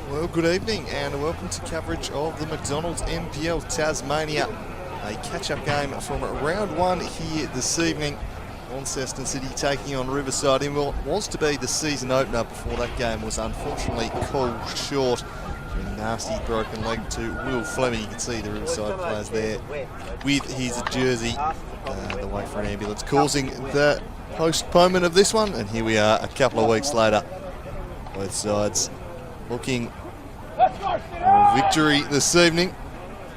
Well, good evening and welcome to coverage of the McDonald's NPL Tasmania. A catch-up game from round one here this evening. Launceston City taking on Riverside in what was to be the season opener before that game was unfortunately called short. A nasty broken leg to Will Fleming. You can see the Riverside players there with his jersey, the wait for an ambulance, causing the postponement of this one. And here we are a couple of weeks later. Both sides looking for a victory this evening.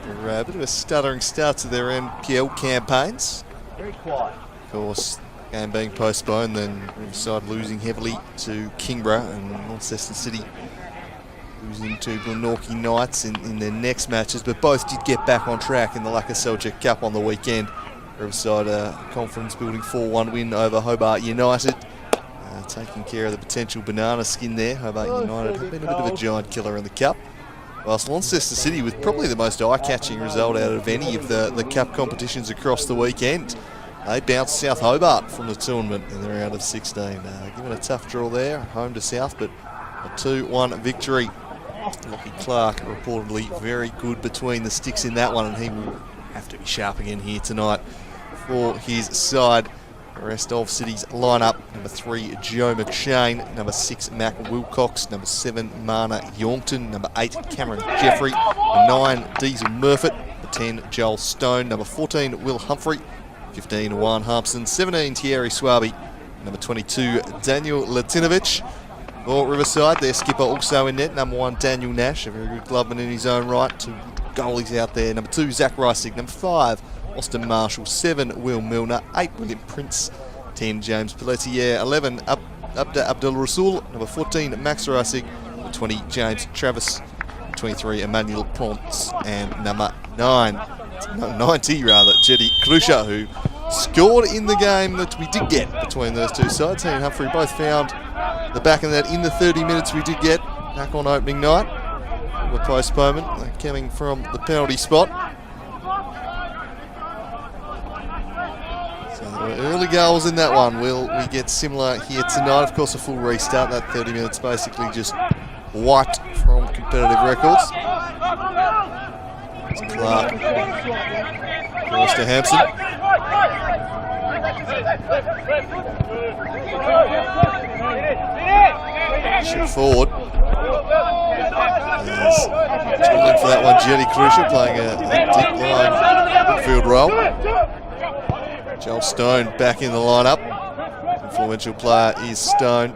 A bit of a stuttering start to their NPL campaigns. Very quiet. Of course, game being postponed, then Riverside losing heavily to Kingborough and Launceston City losing to Glenorchy Knights in their next matches, but both did get back on track in the Lacka Seljuk Cup on the weekend. Riverside confidence building 4-1 win over Hobart United. Taking care of the potential banana skin there. Hobart United have been a bit of a giant killer in the Cup. Whilst Launceston City with probably the most eye-catching result out of any of the Cup competitions across the weekend. They bounced South Hobart from the tournament in the round of 16. Given a tough draw there, home to South, but a 2-1 victory. Lockie Clark reportedly very good between the sticks in that one, and he will have to be sharp again here tonight for his side. The rest of City's lineup: number 3, Joe McShane; number 6, Mac Wilcox; number 7, Marna Yorkton; number 8, Cameron Jeffrey; number 9, Diesel Murfitt; number 10, Joel Stone; number 14, Will Humphrey; 15, Juan Harpson; 17, Thierry Swabi; number 22, Daniel Latinovich. For Riverside, their skipper also in net, number 1, Daniel Nash, a very good gloveman in his own right. 2 goalies out there. Number 2, Zach Reisig; number 5, Austin Marshall; 7, Will Milner; 8, William Prince; 10, James Pelletier; 11, Abda Abdul Rasul; number 14, Max Reisig; number 20, James Travis; 23, Emmanuel Ponce; and number 90 rather, Jetty Krusha, who scored in the game that we did get between those two sides. He and Humphrey both found the back of that in the 30 minutes we did get back on opening night. The postponement coming from the penalty spot. So there were early goals in that one. Will we get similar here tonight? Of course, a full restart. That 30 minutes basically just wiped from competitive records. It's Clark. Goes to Hampson. Shoot forward. Struggling for that one, Jetty Krusha playing a deep line midfield role. Joel Stone back in the lineup. Influential player is Stone.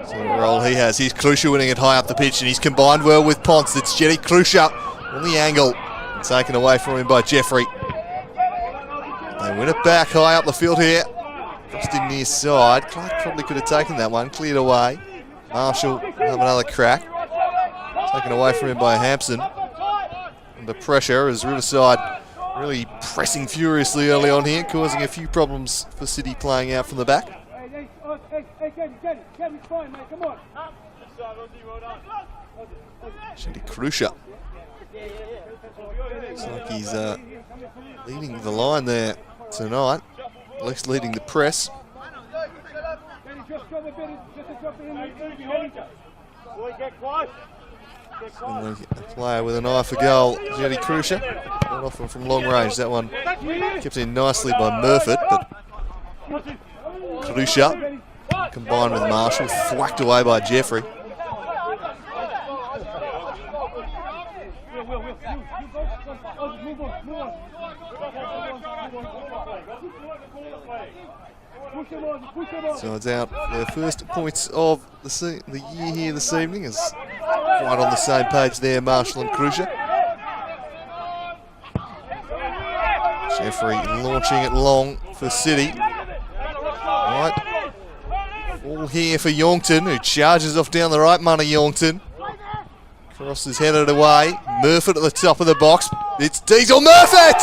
So what role he has. Here's Krusha winning it high up the pitch, and he's combined well with Ponce. It's Jetty Krusha on the angle. Taken away from him by Jeffrey. They win it back high up the field here. Just in near side. Clark probably could have taken that one. Cleared away. Marshall have another crack. Taken away from him by Hampson. Under pressure as Riverside really pressing furiously early on here, causing a few problems for City playing out from the back. Jetty Krusha. Looks like he's leading the line there tonight, at least leading the press. A player with an eye for goal, Jetty Krusha. Not often from long range. That one kept in nicely by Murfitt, but Krusha combined with Marshall, thwacked away by Jeffrey. So it's out their first points of the year here this evening. Is right on the same page there, Marshall and Cruiser. Jeffrey launching it long for City. Right. All here for Youngton, who charges off down the right. Money Youngton. Cross is headed away. Murfitt at the top of the box. It's Diesel Murfitt,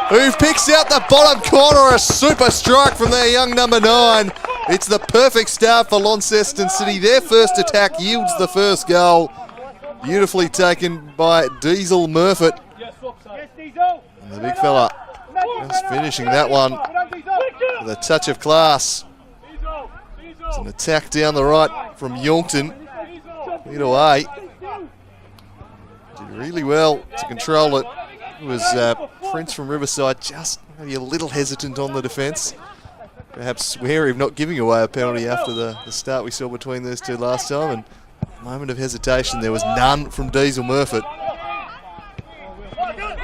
who picks out the bottom corner. A super strike from their young number 9. It's the perfect start for Launceston City. Their first attack yields the first goal. Beautifully taken by Diesel Murfitt. And the big fella just finishing that one with a touch of class. It's an attack down the right from Youngton. Lead away. Did really well to control it. It was Prince from Riverside just maybe a little hesitant on the defence. Perhaps wary of not giving away a penalty after the start we saw between those two last time. And a moment of hesitation. There was none from Diesel Murfitt.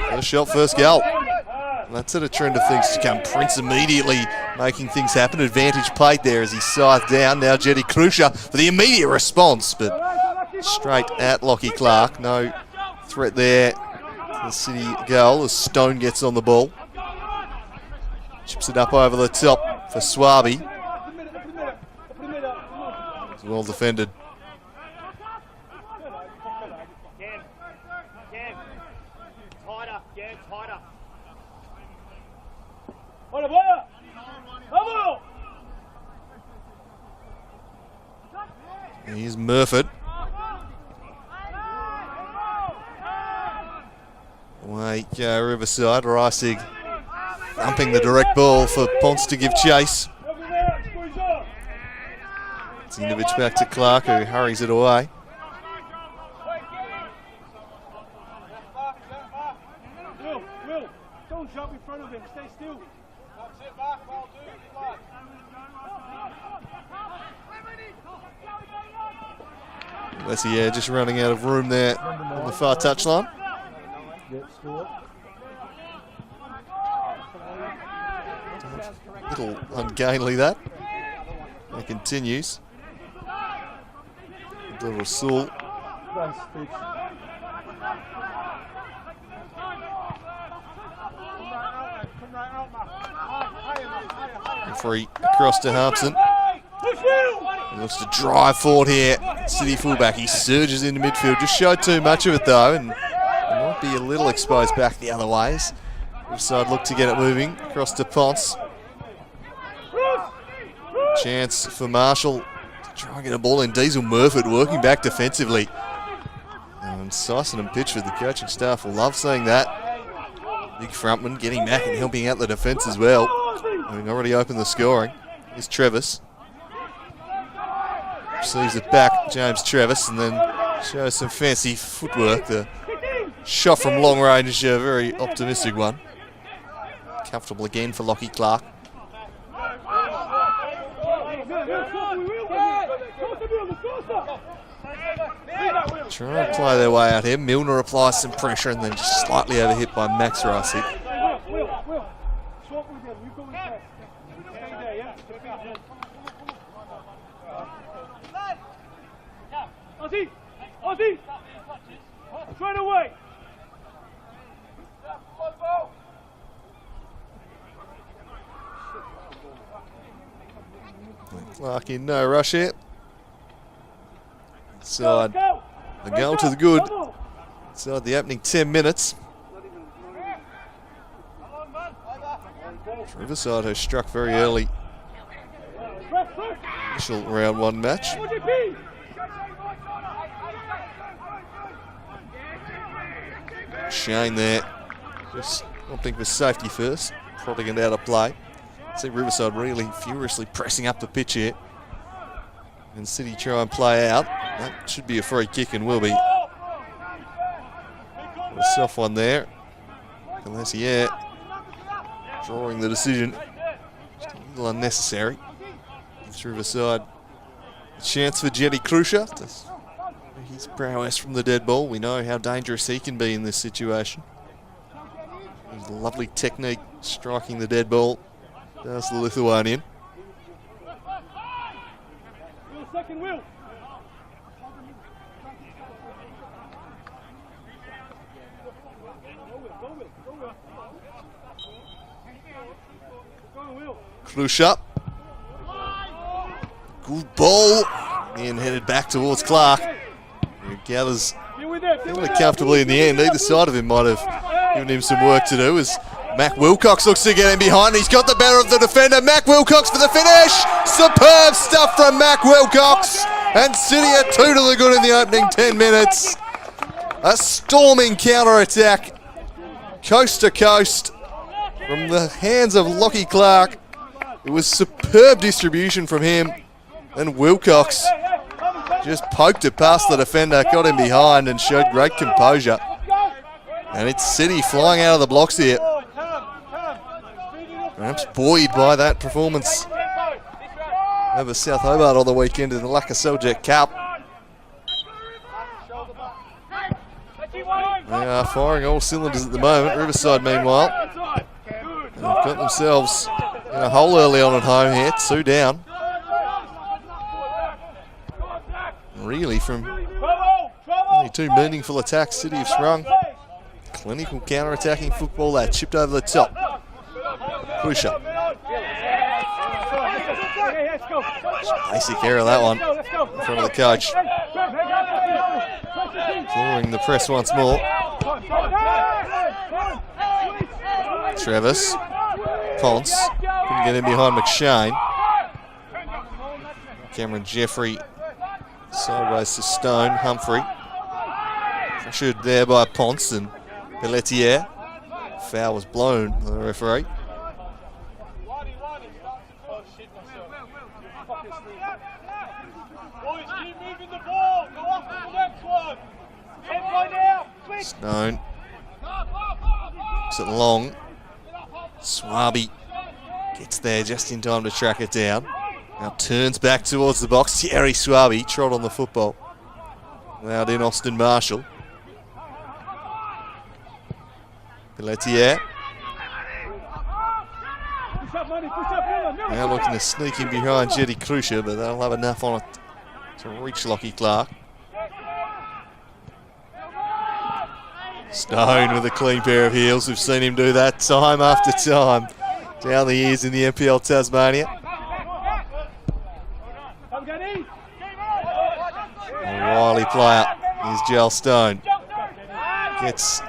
First shot, first goal. And that's at a trend of things to come. Prince immediately making things happen. Advantage played there as he scythed down. Now Jetty Cruiser for the immediate response, but straight at Lockie Clark. No threat there to the City goal as Stone gets on the ball. Chips it up over the top for Swabi. It's well defended. Here's Murfitt. Away go Riverside. Reisig thumping the direct ball for Ponce to give chase. Zinovich back to Clark, who hurries it away. Don't jump in front of him. Stay still. Lessie just running out of room there on the far touchline. A little ungainly that. It continues. Little Rasul. Free across to Harpson. He looks to drive forward here. City fullback. He surges into midfield. Just showed too much of it though, and might be a little exposed back the other ways. Riverside look to get it moving. Across to Ponce. Chance for Marshall to try and get a ball in. Diesel Murfitt working back defensively. And Sison and Pitchford, the coaching staff, will love seeing that. Big frontman getting back and helping out the defence as well. Having already opened the scoring. Here's Trevis. Receives it back, James Trevis, and then shows some fancy footwork. The shot from long range, a very optimistic one. Comfortable again for Lockie Clark. Trying to play their way out here. Milner applies some pressure and then just slightly overhit by Max Rasic. Straight away. Clark in no rush here. Inside the goal to the good. Inside the opening 10 minutes. Riverside has struck very early. Initial round 1 match. Shane there, just opting for safety first, prodding it out of play. See Riverside really furiously pressing up the pitch here. And City try and play out. That should be a free kick and will be. A soft one there. Galassier drawing the decision. Just a little unnecessary. Gives Riverside a chance for Jetty Cruiser. His prowess from the dead ball. We know how dangerous he can be in this situation. His lovely technique striking the dead ball. Does the Lithuanian. second wheel. Krusha. Good ball. And headed back towards Clark, who gathers fairly comfortably in the end. Either side of him might have given him some work to do as Mac Wilcox looks to get in behind. He's got the better of the defender. Mac Wilcox for the finish. Superb stuff from Mac Wilcox. And City are 2 to the good in the opening 10 minutes. A storming counter-attack, coast to coast, from the hands of Lockie Clark. It was superb distribution from him. And Wilcox just poked it past the defender, got him behind and showed great composure. And it's City flying out of the blocks here. Perhaps buoyed by that performance over South Hobart on the weekend in the Laka Seljuk Cup. They are firing all cylinders at the moment. Riverside, meanwhile, they've got themselves in a hole early on at home here, 2 down. Really, from only 2 meaningful attacks, City have sprung. Clinical counter-attacking football that chipped over the top. Krusha. Basic error, that one, in front of the coach. Flooring the press once more. Travis. Ponce. Couldn't get in behind McShane. Cameron Jeffrey. Sideways to Stone. Humphrey. Pressured there by Ponce and Pelletier. Foul was blown by the referee. Stone. Looks at Long. Swabi gets there just in time to track it down. Now turns back towards the box. Thierry Swabi trod on the football. Allowed in Austin Marshall. Pelletier. Now looking to sneak in behind Jetty Krusha, but they'll have enough on it to reach Lockie Clark. Stone with a clean pair of heels. We've seen him do that time after time down the years in the NPL Tasmania. A wily player is Joel Stone. Gets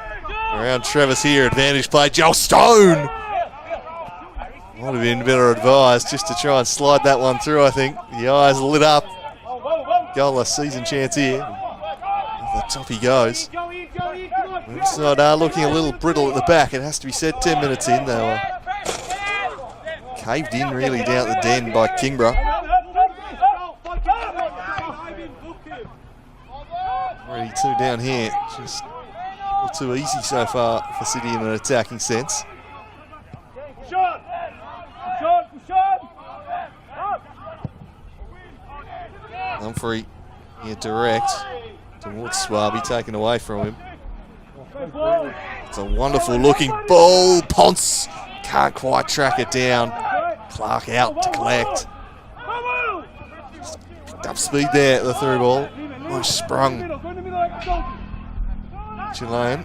around Travis here. Advantage play. Joel Stone! Might have been better advised just to try and slide that one through, I think. The eyes lit up. Goal, a season chance here. Off the top he goes. Riverside are looking a little brittle at the back, it has to be said. 10 minutes in, they were caved in really down at the den by Kingborough. Already 2 down here, just a little too easy so far for City in an attacking sense. Humphrey here direct towards Swabi, taken away from him. It's a wonderful looking ball. Ponce can't quite track it down. Clark out to collect. Just picked up speed there at the through ball. Nice sprung. Chilean.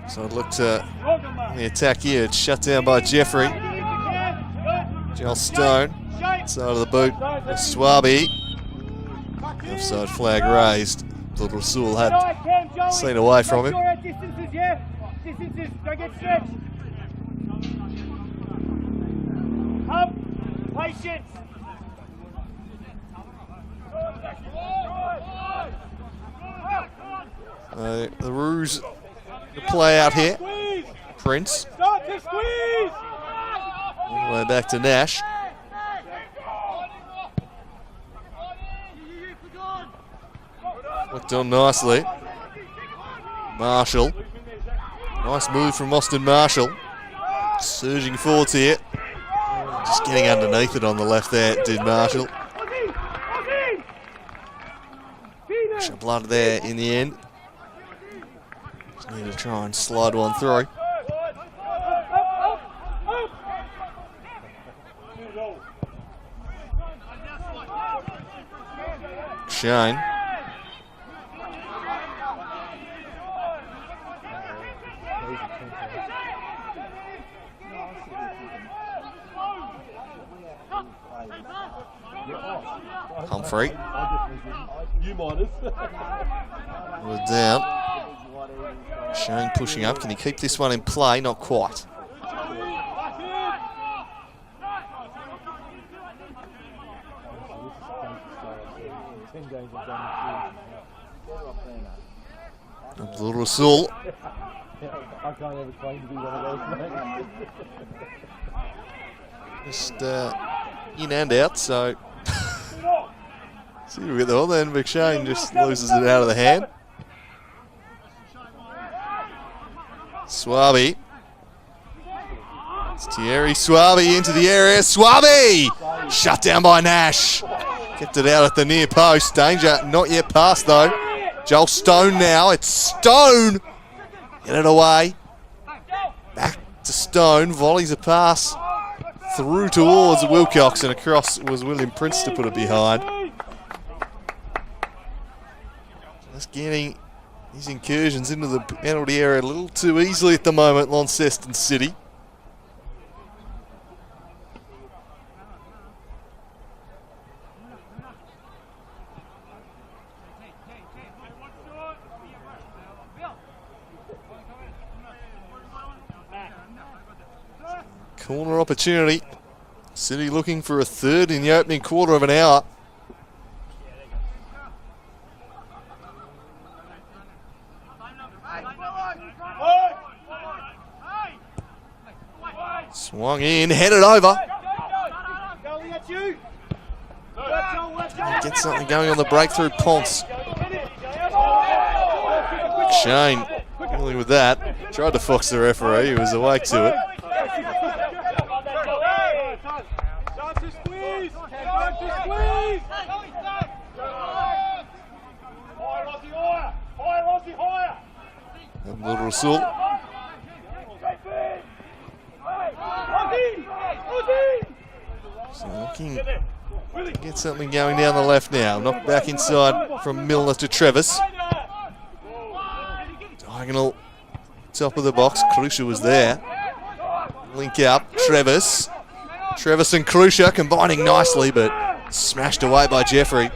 So it looked the attack here. It's shut down by Jeffrey. Joel Stone. Side of the boot. Swabi. Offside flag raised. Thought Rasul had seen away from him. Patience. The ruse to play out here. Prince. All the way back to Nash. Looked on nicely. Marshall. Nice move from Austin Marshall. Surging forwards here. Just getting underneath it on the left there, did Marshall. Some blood there in the end. Just need to try and slide one through. Shane. Humphrey. We're down. Shane pushing up. Can he keep this one in play? Not quite. Abdul Rasul. I can't ever claim to be one of those, mate. Just in and out, so see we get the ball then. McShane just loses it out of the hand. Swabi. It's Thierry Swabi into the area. Swabi! Shut down by Nash. Kept it out at the near post. Danger not yet passed though. Joel Stone now. It's Stone. Get it away. Back to Stone. Volleys a pass through towards Wilcox, and across was William Prince to put it behind. Just getting his incursions into the penalty area a little too easily at the moment, Launceston City. Corner opportunity. City looking for a third in the opening quarter of an hour. Swung in, headed over. Get something going on the breakthrough. Ponce. Shane dealing with that. Tried to fox the referee, he was awake to it. Abdul Rasul. So looking to get something going down the left now. Knocked back inside from Milner to Trevis. Diagonal top of the box. Krusha was there. Link up. Trevis. Trevis and Krusha combining nicely, but smashed away by Jeffrey.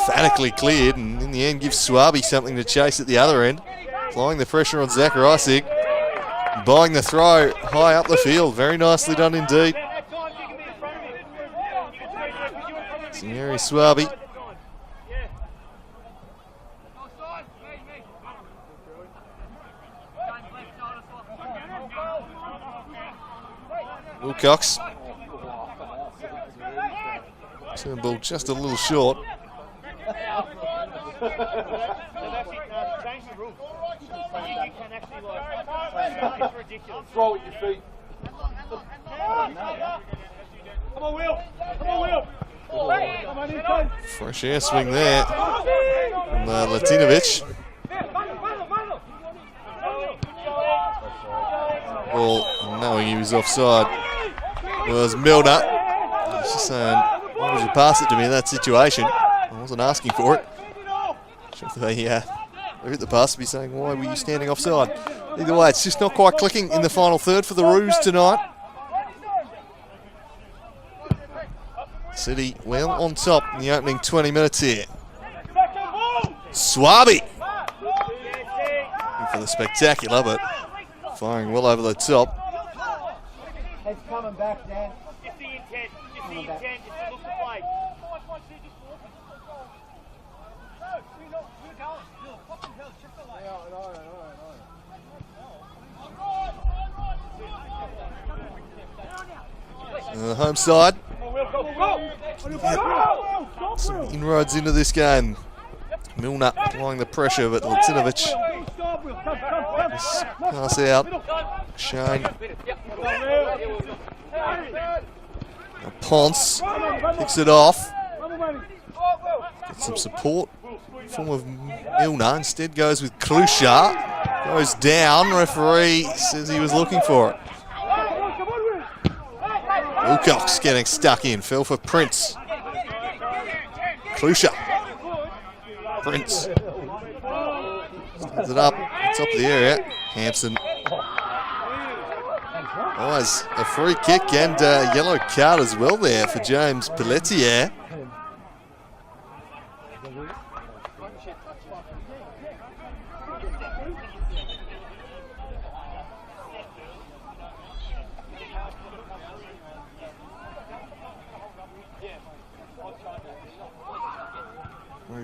Emphatically cleared, and in the end gives Swabi something to chase at the other end. Applying the pressure on Zachariasik. Buying the throw high up the field. Very nicely done indeed. Thierry Swabi. Wilcox. Turn ball just a little short. Throw at your feet. Come on, Will. Come on, Will. Come on, inside. Fresh air swing there from Latinovic. Well, knowing he was offside was Milner. He's just saying, why would you pass it to me in that situation? I wasn't asking for it. Sure if they look at the pass to be saying, why were you standing offside? Either way, it's just not quite clicking in the final third for the Roos tonight. City well on top in the opening 20 minutes here. Swabi! Looking for the spectacular, but firing well over the top. Head's coming back, Dan. Just the intent. Just the intent. Just look to play. The home side. Some inroads into this game. Milner applying the pressure, but Latinovic pass out. Shane. Ponce picks it off. Gets some support in form of Milner. Instead goes with Krusha. Goes down. Referee says he was looking for it. Wilcox getting stuck in. Fell for Prince. Crucial. Prince. Stands it up. Top of the area. Hampson. Nice. A free kick and a yellow card as well there for James Pelletier.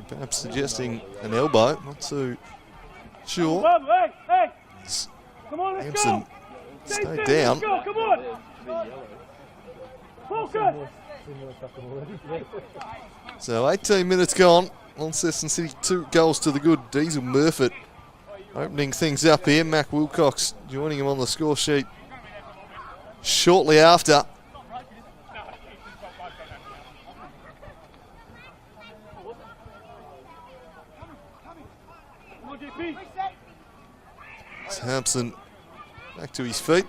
Perhaps suggesting an elbow, not too sure. Come on, let's Hampson go. stayed down. Let's go, come on. Focus. So 18 minutes gone. Launceston City 2 goals to the good. Diesel Murphy opening things up here. Mac Wilcox joining him on the score sheet shortly after. Hampson back to his feet.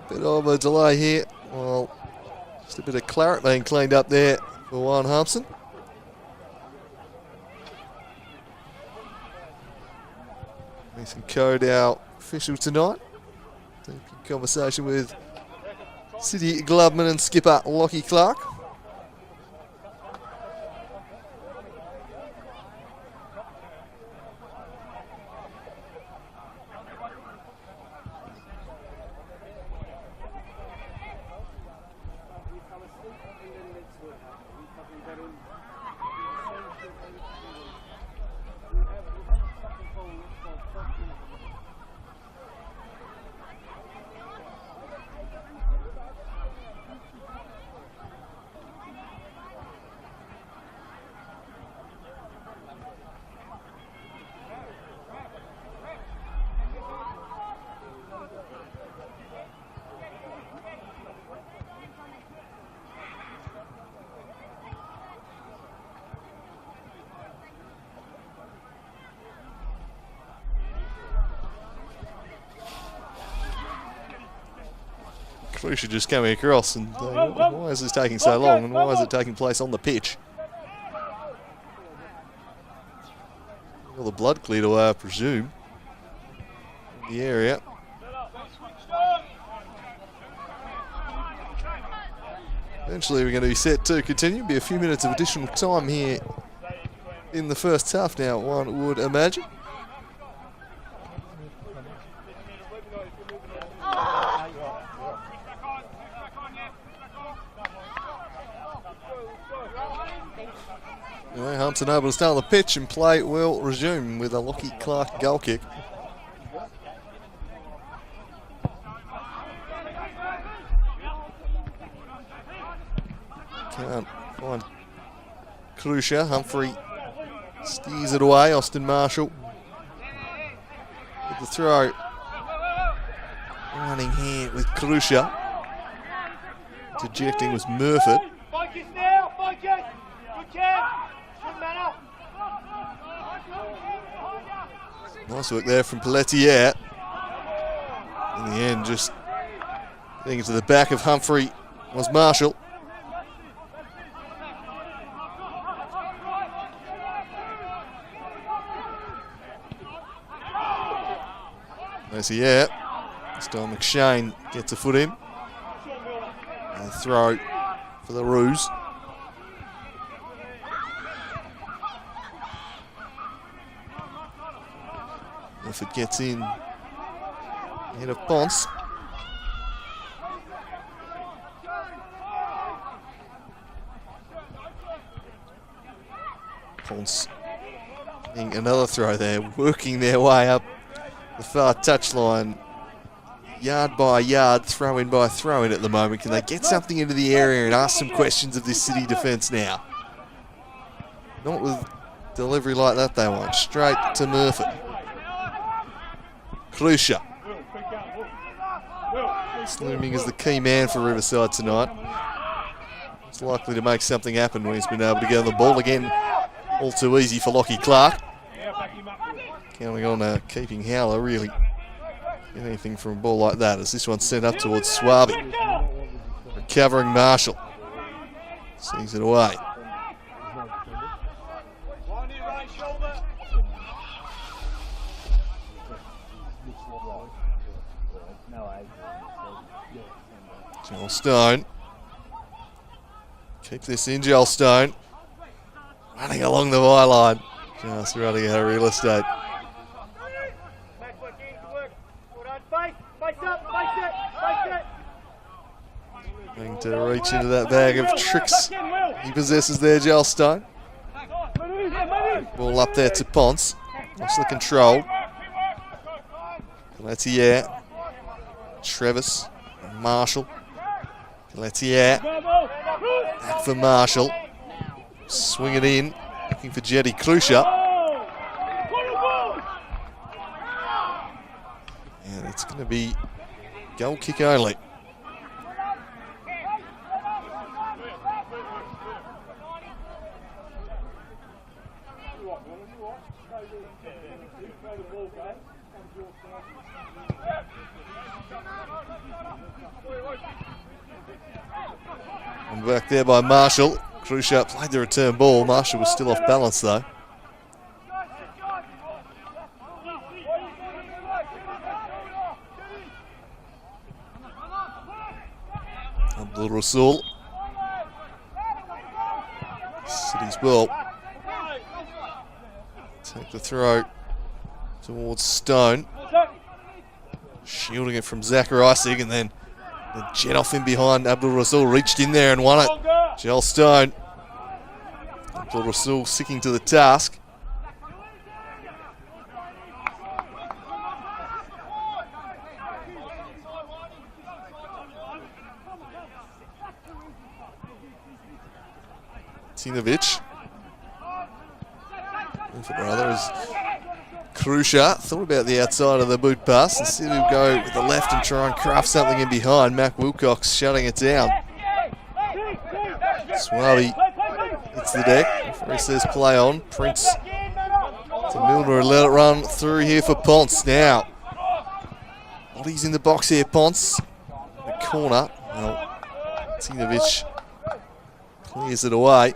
Bit of a delay here. Well, just a bit of claret being cleaned up there for Warren Hampson. Mason Code, our official tonight. Deep conversation with City Gloveman and skipper Lockie Clark. Crucial just coming across and why is this taking so long and why is it taking place on the pitch? All the blood cleared away, I presume, in the area. Eventually we're going to be set to continue. Be a few minutes of additional time here in the first half now, one would imagine. Anyway, Hampson able to stay on the pitch and play will resume with a Lockie Clark goal kick. Can't find Crucial. Humphrey steers it away. Austin Marshall with the throw. Running here with Crucial. Dejecting was Murphy. Focus now, focus. Good catch. Nice work there from Pelletier. In the end, just getting into the back of Humphrey was Marshall. Pelletier. This time McShane gets a foot in. And a throw for the Roos. If it gets in ahead of Ponce. Ponce getting another throw there, working their way up the far touchline. Yard by yard, throw in by throw in at the moment. Can they get something into the area and ask some questions of this City defence now? Not with delivery like that they want. Straight to Murphy. Krusha. Looming as the key man for Riverside tonight. He's likely to make something happen when he's been able to get on the ball again. All too easy for Lockie Clark. Counting on keeping Howler really. Get anything from a ball like that as this one's sent up towards Swabi. Recovering Marshall. Sees it away. Joel Stone. Keep this in, Joel Stone. Running along the byline. Just running out of real estate. Going to reach into that bag of tricks he possesses there, Joel Stone. Ball up there to Ponce. Nicely controlled. Pelletier. Trevis. Marshall. Pelletier. Back for Marshall. Swing it in. Looking for Jetty Krusha. And it's going to be goal kick only. And back there by Marshall. Krusha played the return ball. Marshall was still off balance though. Abdul Rasul. City's ball. Take the throw towards Stone. Shielding it from Zachary Isig, and then the jet off in behind. Abdul Rasul reached in there and won it. Joel Stone. Abdul Rasul sticking to the task. Tinovic. Rather as Krusha thought about the outside of the boot pass and see him go with the left and try and craft something in behind. Mac Wilcox shutting it down. Swabi hits the deck. Referee says play on. Prince to Milner and let it run through here for Ponce now. Bodies in the box here, Ponce. The corner. Well, Tinovic clears it away.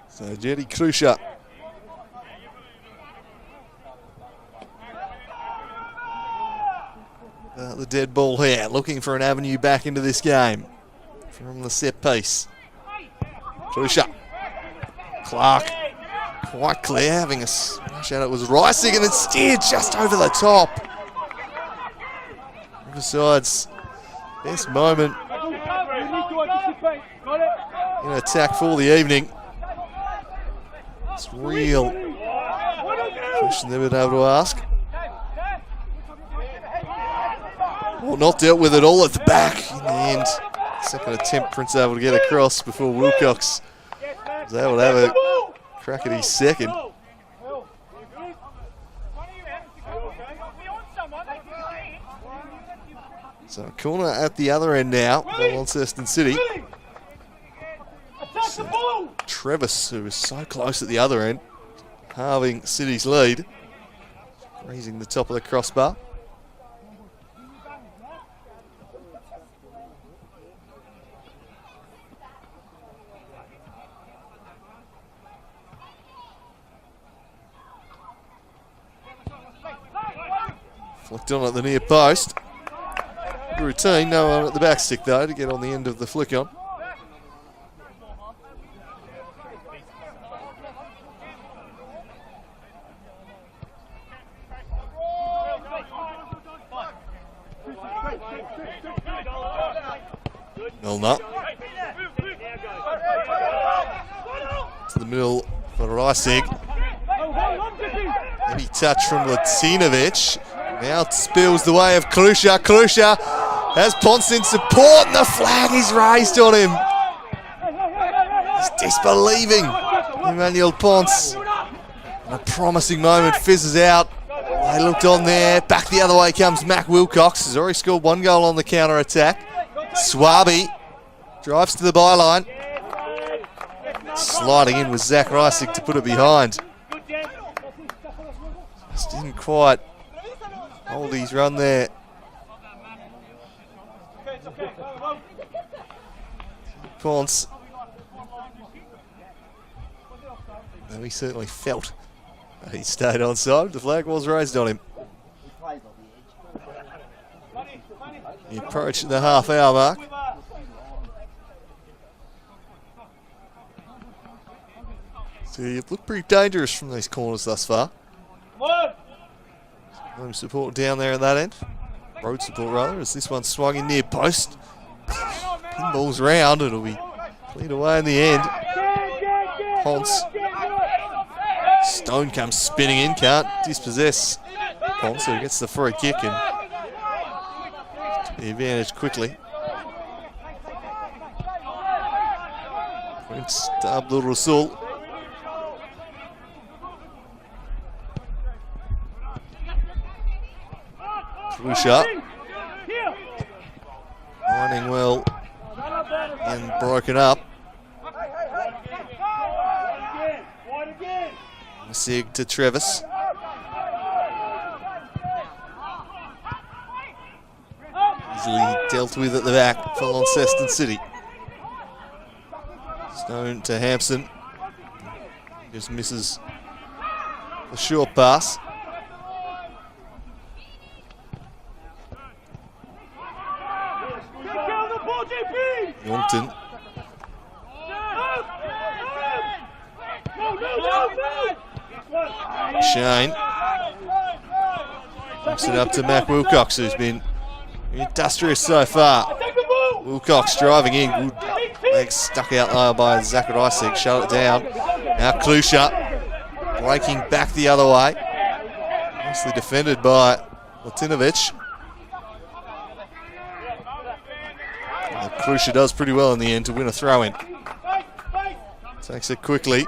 So Jetty Krusha. The dead ball here, looking for an avenue back into this game from the set piece. Krusha. Clark. Quite clear, having a smash at it was Rising, and it's steered just over the top. Riverside's best moment in attack for the evening. It's real question they've been able to ask. Well, not dealt with at all at the back in the end. Second attempt, Prince able to get across before Wilcox was able to have a crack at his second. So corner at the other end now for Launceston City. Trevis, who was so close at the other end, halving City's lead, raising the top of the crossbar. Flicked on at the near post. Routine, no one at the back stick though to get on the end of the flick on. Milner. To the middle for Reisig. Heavy touch from Latinovic. Now it spills the way of Klusha. Klusha has Ponce in support, and the flag is raised on him. He's disbelieving Emmanuel Ponce. And a promising moment fizzes out. They looked on there. Back the other way comes Mac Wilcox. Has already scored 1 goal on the counter-attack. Swabi drives to the byline. Sliding in with Zach Reisig to put it behind. Just didn't quite hold his run there. Ponce. And he certainly felt that he stayed onside. The flag was raised on him. He approached the half-hour mark. So you've looked pretty dangerous from these corners thus far. Home support down there at that end. Road support rather, as this one swung in near post. Pinball's round, it'll be cleared away in the end. Ponce. Stone comes spinning in, can't dispossess Ponce, so he gets the free kick and the advantage quickly. Prince to Abdul Rasul. Klusha. Lining well and broken up. Sig to Travis. Easily dealt with at the back for Launceston City. Stone to Hampson. Just misses the short pass. Longton. Shane. Puts it up to Mac Wilcox, who's been industrious so far. Wilcox driving in. Good leg stuck out there by Zach Reisig. Shut it down. Now Klusha breaking back the other way. Nicely defended by Latinovic. Klusha does pretty well in the end to win a throw-in. Takes it quickly.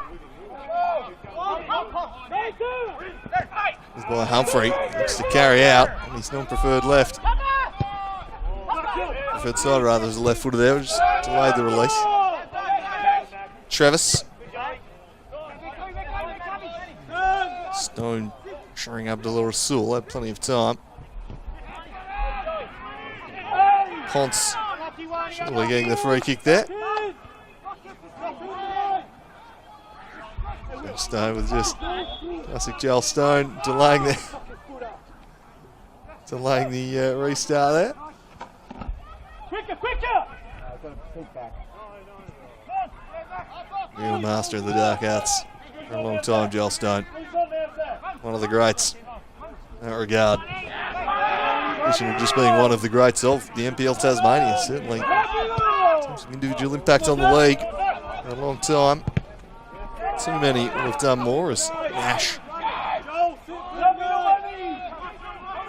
By Humphrey, looks to carry out on his non-preferred left. Preferred side rather, there's a left footer there, just delayed the release. Travis. Stone showing Abdullah Rasul, had plenty of time. Ponce surely getting the free kick there. Stone with just classic Joel Stone delaying the restart there. Real master of the dark arts for a long time, Joel Stone. One of the greats in that regard. Vision of just being one of the greats of the NPL Tasmania, certainly. Some individual impact on the league for a long time. Too many would have done more as Nash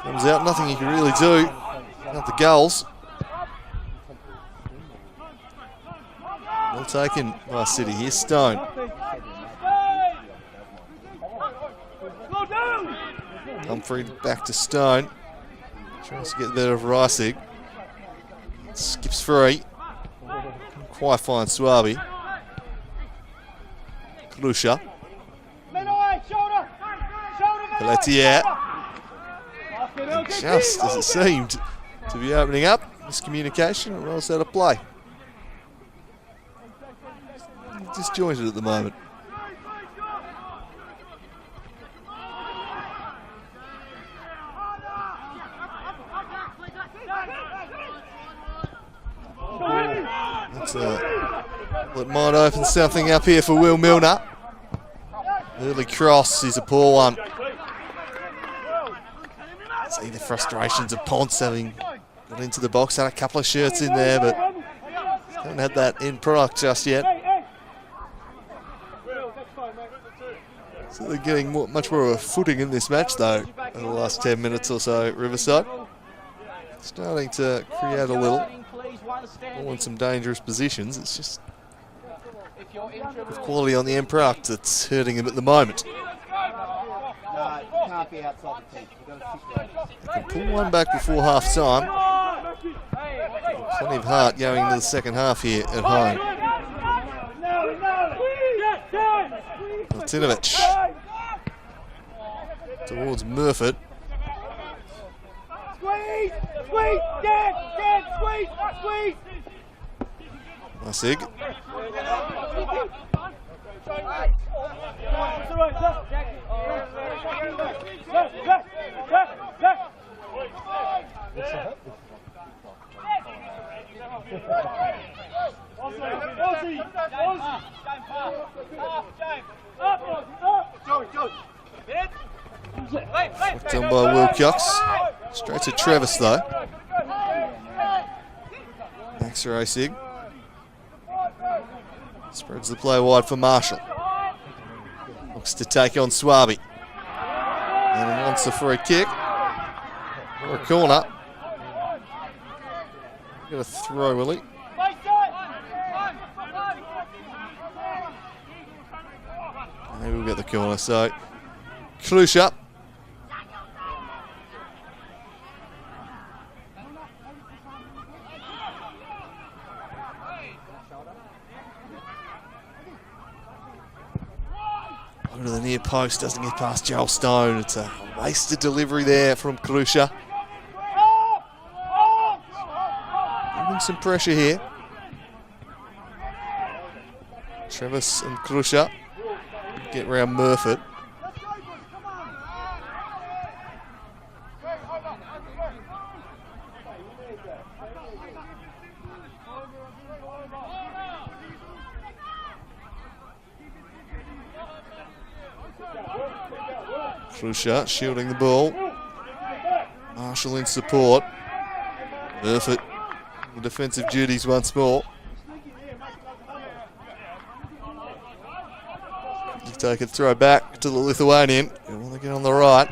comes out, nothing he can really do. Not the goals. Well taken by City. Here's Stone. Humphrey back to Stone. Tries to get the better of Reisig. Skips free. Can't quite find Swabi. Klusha. Pelletier. Just as it seemed to be opening up, miscommunication and rolls out of play. Disjointed at the moment. That might open something up here for Will Milner. Early cross is a poor one. See the frustrations of Ponce having got into the box, had a couple of shirts in there, but haven't had that in product just yet. So they're getting much more of a footing in this match, though, in the last 10 minutes or so at Riverside. Starting to create a little, all in some dangerous positions. It's just the quality on the end product that's hurting them at the moment. They can pull one back before half time. Plenty of heart going into the second half here at home. Martinovic towards Murphy. Masig. Done by Wilcox. Straight to Travis though. Max Racing. Spreads the play wide for Marshall. Looks to take on Swabi. And wants a free kick. Or a corner. Got a throw, will he? Maybe we'll get the corner. So, Klusha. Over to the near post, doesn't get past Joel Stone. It's a wasted delivery there from Klusha. Giving some pressure here. Travis and Klusha get round Murphy. Klusha shielding the ball. Marshall in support. Murphy the defensive duties once more. Take a throw back to the Lithuanian. They want to get on the right.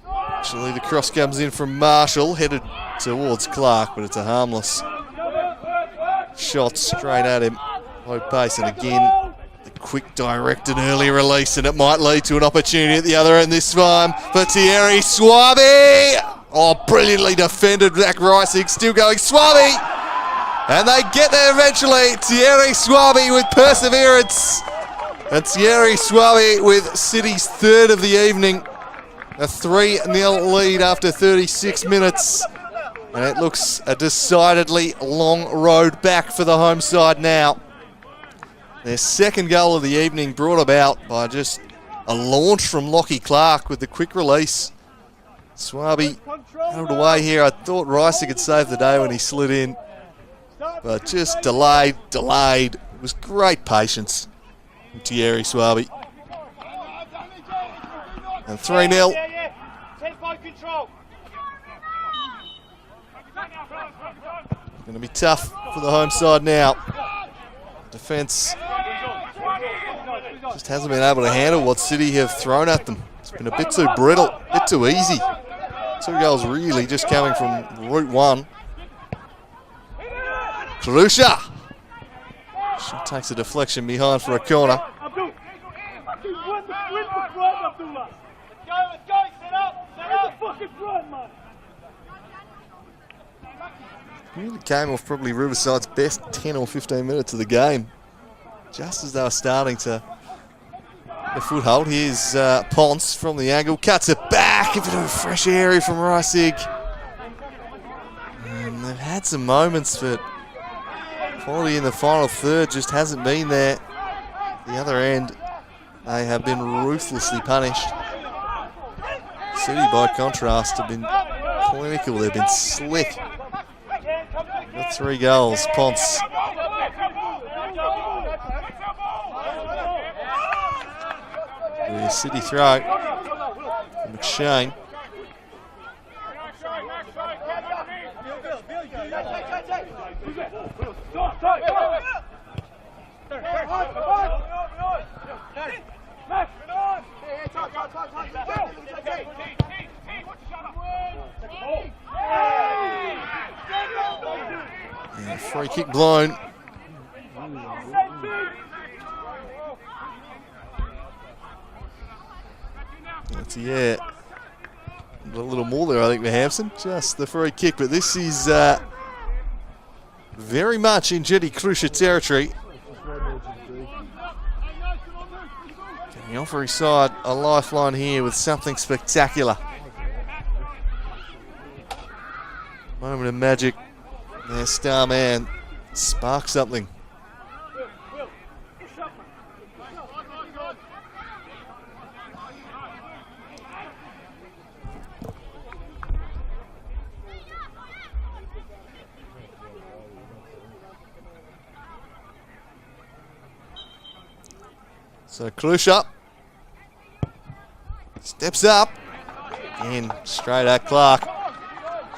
Actually, the cross comes in from Marshall, headed towards Clark, but it's a harmless shot straight at him. Low pace, and again, the quick, direct and early release, and it might lead to an opportunity at the other end this time for Thierry Swabi. Oh, brilliantly defended, Zach Reisig, still going Swabi. And they get there eventually. Thierry Swabi with perseverance. And Thierry Swabi with City's third of the evening. A 3-0 lead after 36 minutes. And it looks a decidedly long road back for the home side now. Their second goal of the evening brought about by just a launch from Lockie Clark with the quick release. Swabi held away here. I thought Reisig could save the day when he slid in. But just delayed. It was great patience. Thierry Swabi. And 3-0. Going to be tough for the home side now. Defence just hasn't been able to handle what City have thrown at them. It's been a bit too brittle, a bit too easy. 2 goals really just coming from Route 1. Klusha. She takes a deflection behind for a corner. Really came off probably Riverside's best 10 or 15 minutes of the game. Just as they were starting to get a foothold. Here's Ponce from the angle. Cuts it back. A bit of a fresh area from Reisig. And they've had some moments, but quality in the final third just hasn't been there. The other end, they have been ruthlessly punished. City, by contrast, have been clinical. They've been slick. Got 3 goals. Ponce. The City throw. McShane. kick blown. That's a little more there, I think, for Hampson. Just the free kick, but this is very much in Jetty Krusha territory. Can he offer his side a lifeline here with something spectacular? Moment of magic. Their star man sparks something. So Krusha steps up and straight at Clark.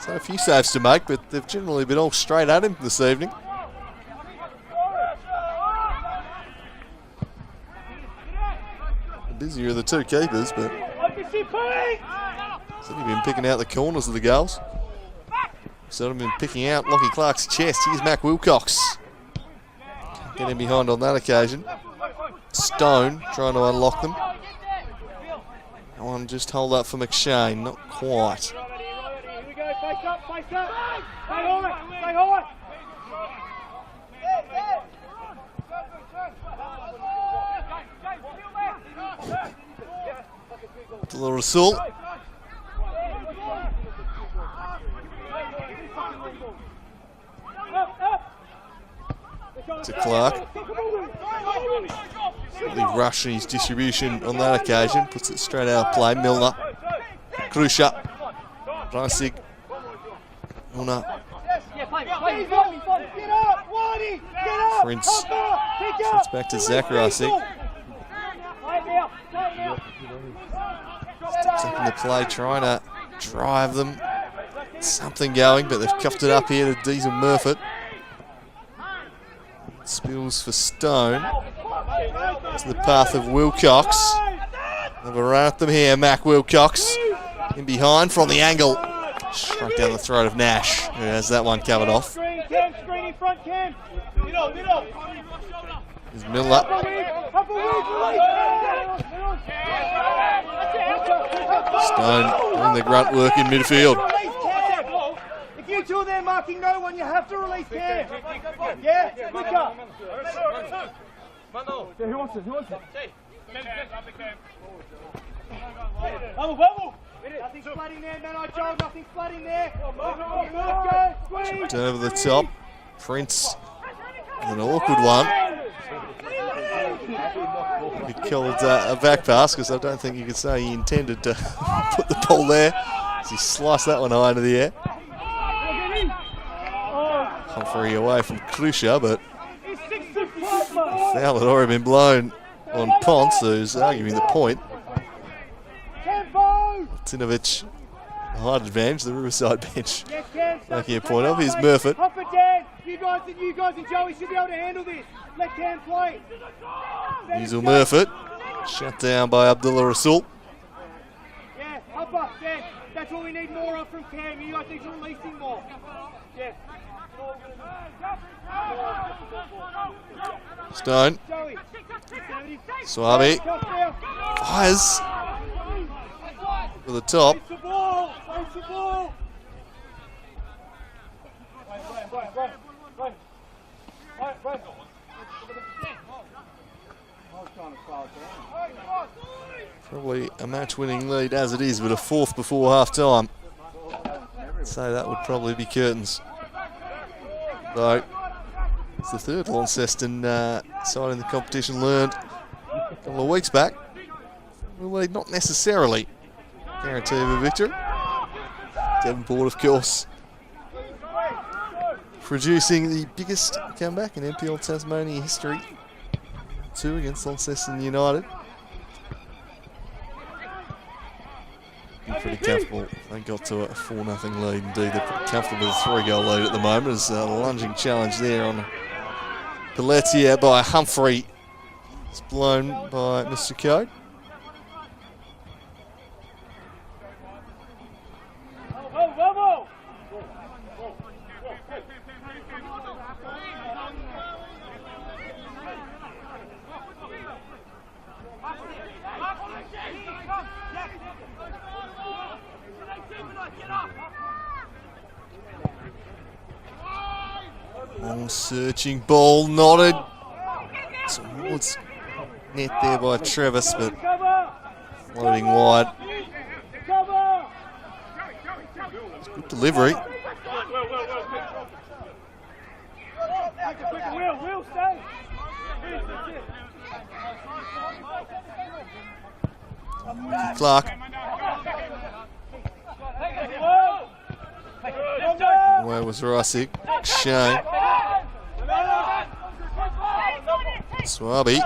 So a few saves to make, but they've generally been all straight at him this evening. The busier of the two keepers, but so they've been picking out the corners of the goals. So they've been picking out Lockie Clark's chest. Here's Mac Wilcox. Can't get him behind on that occasion. Stone trying to unlock them. That one just hold up for McShane, not quite. Here we go, face up, face up. Stay high, stay high. To Rasul. To Clark. Really rushing his distribution on that occasion. Puts it straight out of play. Milner. Krusha. Reisig. Milner. Prince. It's back to Zach Reisig. Steps up in the play, trying to drive them. Something going, but they've cuffed it up here to Diesel Murphy. Spills for Stone. It's the path of Wilcox. Have a run at them here, Mac Wilcox. In behind from the angle. Straight down the throat of Nash, who has that one covered off. Screen in front, Cam. Here's Miller. Stone doing the grunt work in midfield. If you two are there marking no one, you have to release Cam. Yeah, quicker. Who wants it? Nothing's flooding there, man. Joel, nothing's flooding there. Chipped over the top. Prince with an awkward one. He called a back pass because I don't think you could say he intended to put the ball there. As he sliced that one high into the air. Humphrey away from Krusha, but the foul had already been blown on Ponce, who's arguing the point. Tinovich, a height advantage, the Riverside bench making a point of. Here's Murphy. Hop it down. You guys and Joey should be able to handle this. Let Cam play. Here's Murphy. Shut down by Abdullah Rasul. Yeah, upper, Dan. That's what we need more of from Cam. You guys need to release him more. Yeah. Stone. Swabi. Fires. To the top. Face the ball. Face the ball. Probably a match-winning lead as it is, but a fourth before half-time. So that would probably be curtains. Though it's the third Launceston side in the competition learned a couple of weeks back. Well, not necessarily guarantee of a victory. Devonport, of course, producing the biggest comeback in NPL Tasmania history. 2 against Launceston United. Pretty comfortable. They got to a 4-0 lead indeed. They're pretty comfortable with a 3-goal lead at the moment. There's a lunging challenge there on Pelletier by Humphrey. It's blown by Mr. Code. Long searching ball, nodded towards net there by Travis, but floating wide. It's good delivery. Clark. Where was Riverside? Shane. Swabi.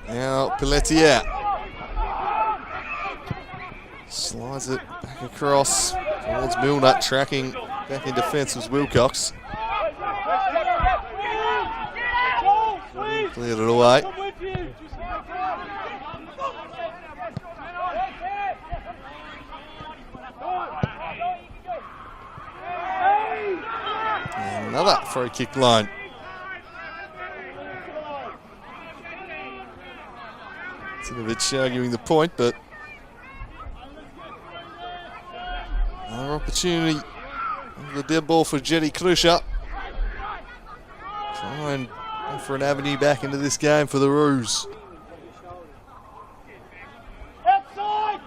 Now Pelletier. Slides it back across towards Milner, tracking back in defence was Wilcox. Cleared it away. And another free kick line. Zinovich arguing the point, but another opportunity. The dead ball for Jetty Krusha. Try and go for an avenue back into this game for the Roos. Outside!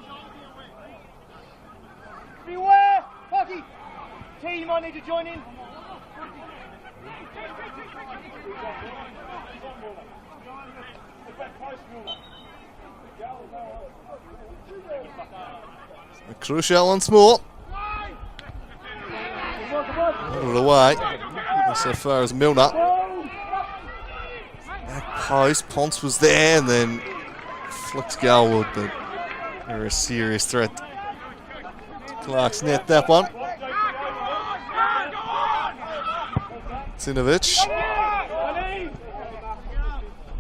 Beware! Hockey! T, you might need to join in. Krusha once more. Put it away. Not so far as Milner. Back post. Ponce was there and then flicked goalward, but they're a serious threat. Clark's net that one. Zinovich.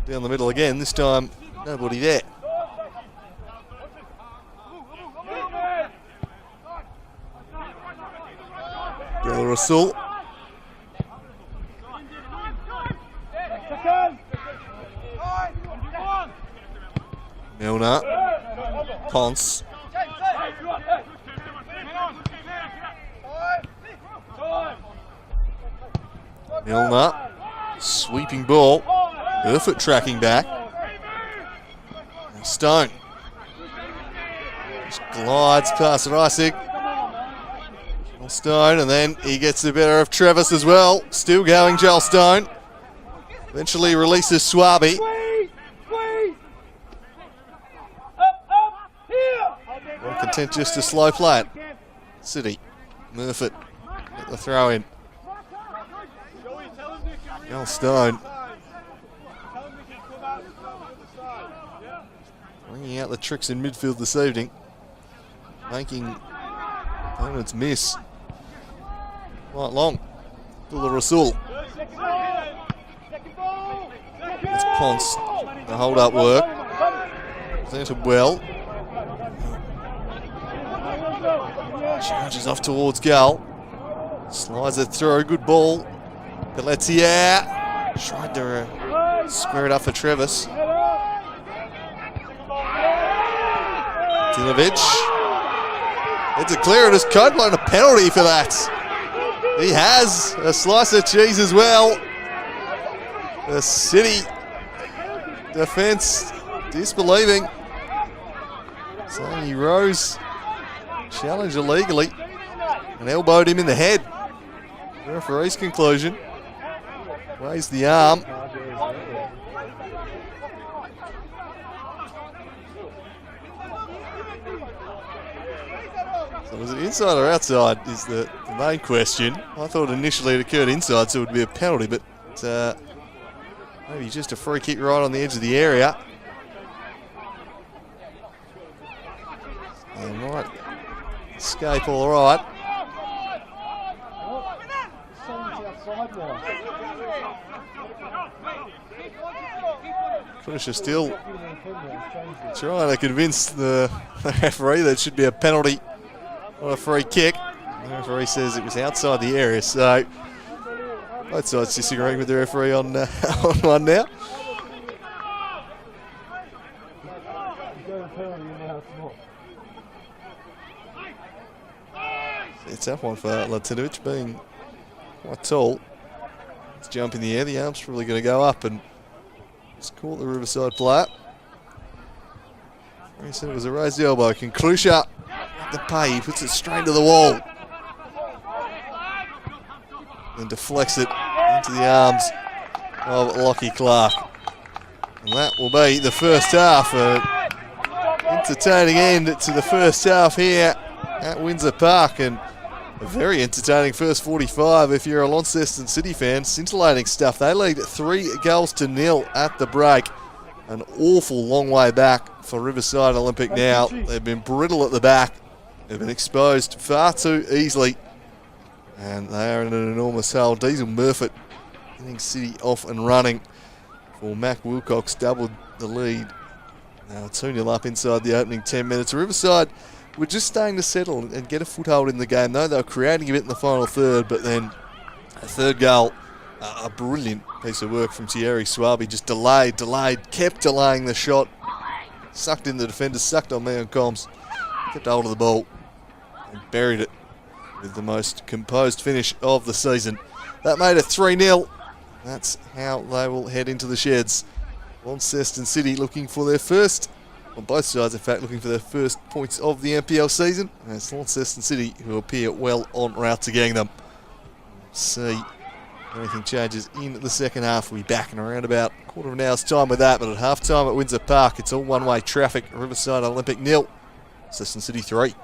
Down the middle again. This time, nobody there. Rasul. Milner. Ponce. Milner. Sweeping ball. Burfoot tracking back. And Stone. Just glides past Reisig. Stone, and then he gets the better of Travis as well. Still going, Joel Stone. Eventually releases Swabi. Well content just to slow play it. City. Murfitt at the throw in. Joel Stone. Bringing out the tricks in midfield this evening. Making opponents miss. Quite long. Dula Rasul. It's Ponce. The hold up work. Presented well. Charges off towards goal. Slides it through. Good ball. Pelletier. Tried to square it up for Travis. Zinovich. It's a clear. It has code blown a penalty for that. He has a slice of cheese as well. The City defence disbelieving. Saying he rose, challenged illegally, and elbowed him in the head. The referee's conclusion. Raised the arm. So was it inside or outside is the main question. I thought initially it occurred inside, so it would be a penalty, but maybe just a free kick right on the edge of the area. And might escape all right. Crusher still trying to convince the referee that it should be a penalty or a free kick. The referee says it was outside the area, so both sides disagreeing with the referee on, on one now. tough one for Latinovic, being quite tall. Let's jump in the air. The arm's probably going to go up and just caught the Riverside player. He said it was a raised elbow. Can Krusha the pay? He puts it straight to the wall. And deflects it into the arms of Lockie Clark. And that will be the first half. Entertaining end to the first half here at Windsor Park, and a very entertaining first 45 if you're a Launceston City fan. Scintillating stuff. They lead 3-0 at the break. An awful long way back for Riverside Olympic now. They've been brittle at the back. They've been exposed far too easily. And they are in an enormous hole. Diesel Murfitt getting City off and running for Mac Wilcox. Doubled the lead. Now 2-0 up inside the opening 10 minutes. Riverside were just starting to settle and get a foothold in the game, though. They were creating a bit in the final third, but then a third goal, a brilliant piece of work from Thierry Swabi. Just delayed, kept delaying the shot. Sucked in the defenders, sucked on Meon Combs. Kept hold of the ball and buried it with the most composed finish of the season. That made it 3-0. That's how they will head into the sheds. Launceston City looking for their first, on both sides in fact, looking for their first points of the NPL season. And it's Launceston City who appear well on route to getting them. See if anything changes in the second half. We'll be back in around about a quarter of an hour's time with that. But at half time at Windsor Park, it's all one-way traffic. Riverside Olympic 0, Launceston City 3.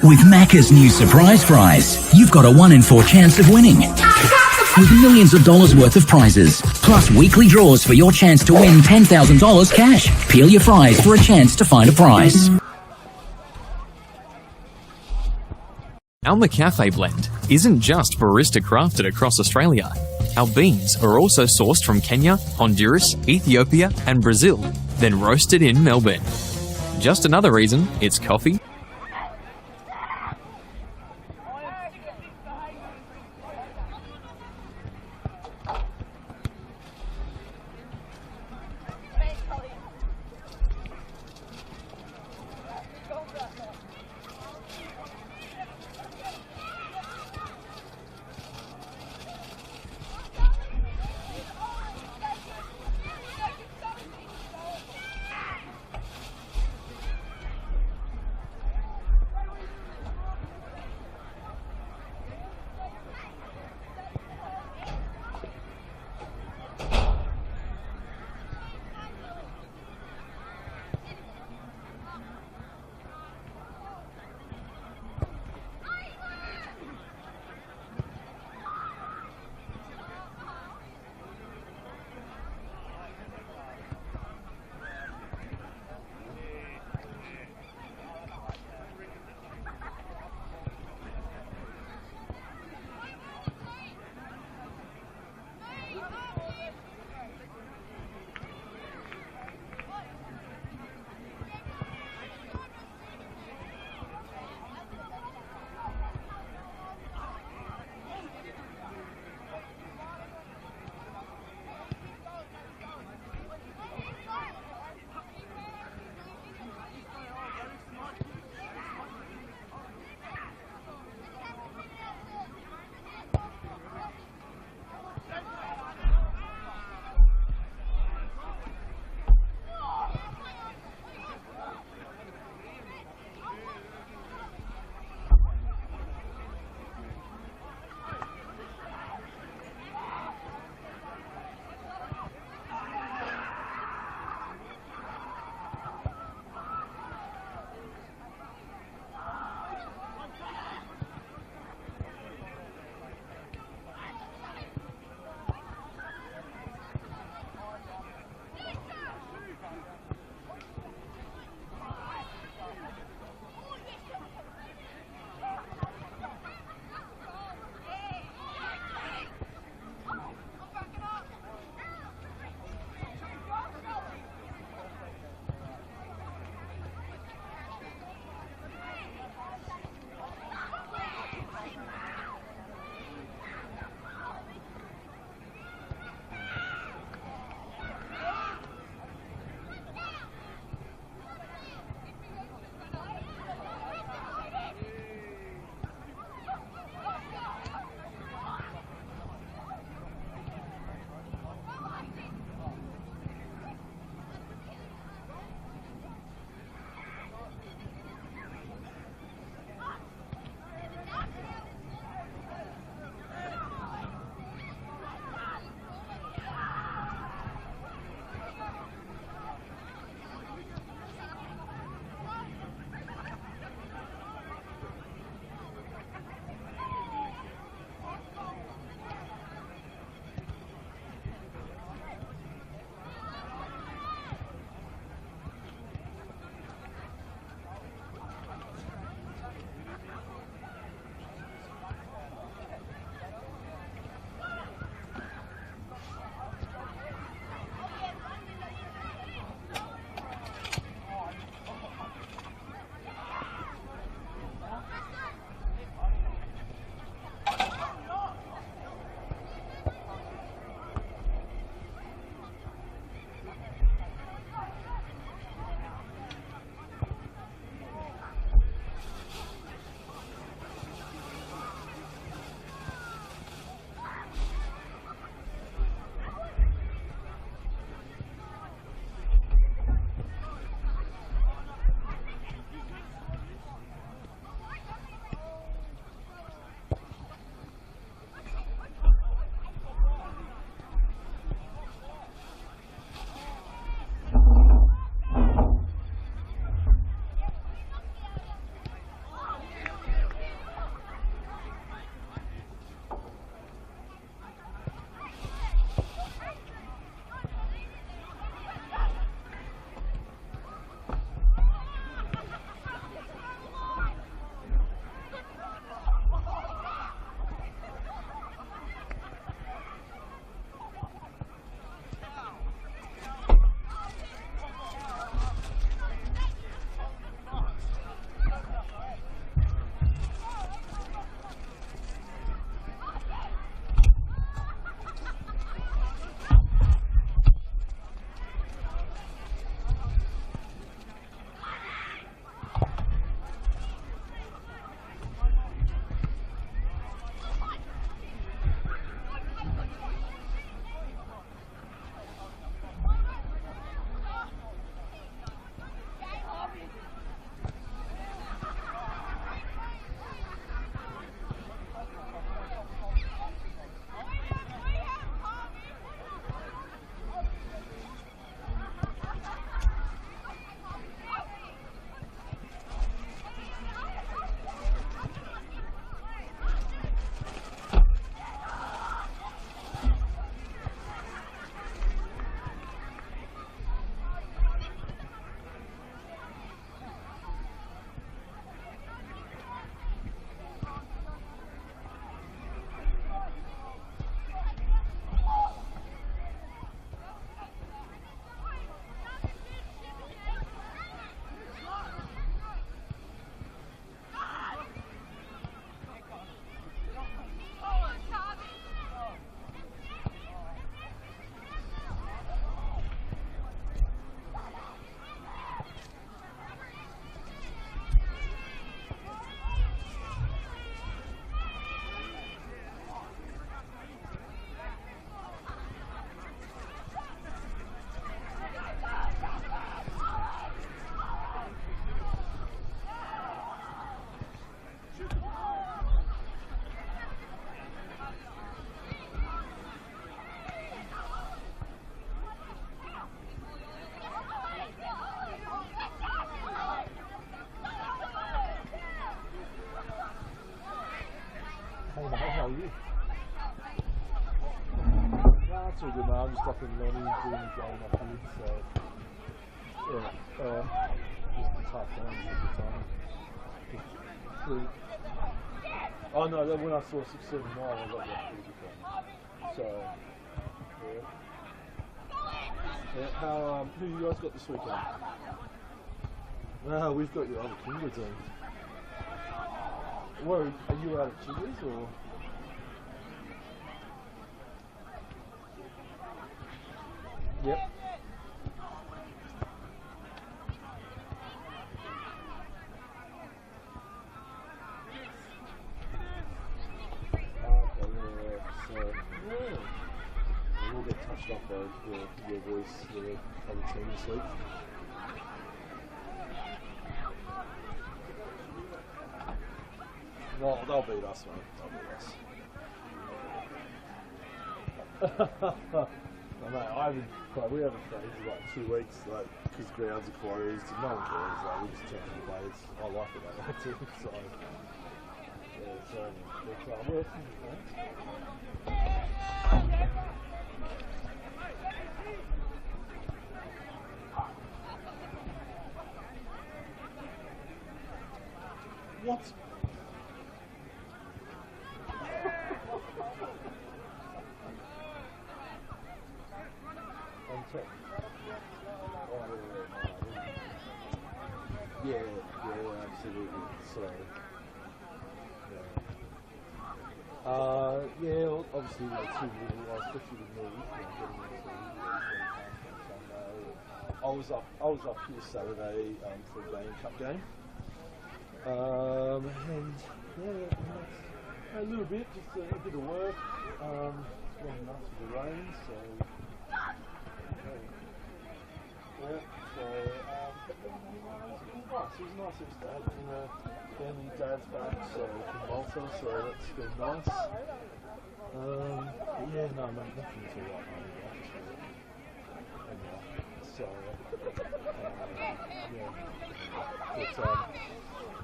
With Macca's new surprise prize, you've got a 1 in 4 chance of winning. With millions of dollars worth of prizes, plus weekly draws for your chance to win $10,000 cash. Peel your fries for a chance to find a prize. Our McCafe blend isn't just barista crafted across Australia. Our beans are also sourced from Kenya, Honduras, Ethiopia and Brazil, then roasted in Melbourne. Just another reason it's coffee, just up in Lonnie doing the game up here, so yeah, it's half time at the time. Oh no, when I saw 679, I was like, yeah, pretty good game. So, yeah. How, who you guys got this weekend? No, we've got your other Kingbra team. What, are you out of Chiggers or? Yep. We'll get touched up by your voice, your other team this week. No, they'll beat us, mate. They'll beat us. We haven't played for like 2 weeks, like, because grounds are closed and no one cares. Like, we just tend to play. I like it that way too. So, yeah, it's working, What? On top. Yeah, absolutely. So, yeah, obviously, like, especially with me, I was up here Saturday for a game, cup game. And yeah, a little bit, just a bit of work. It's gone nuts with the rain, so yeah. So it was nice yesterday. Family, dad's back, so from Malta, so that's been nice. Yeah, no, mate, nothing too right now. So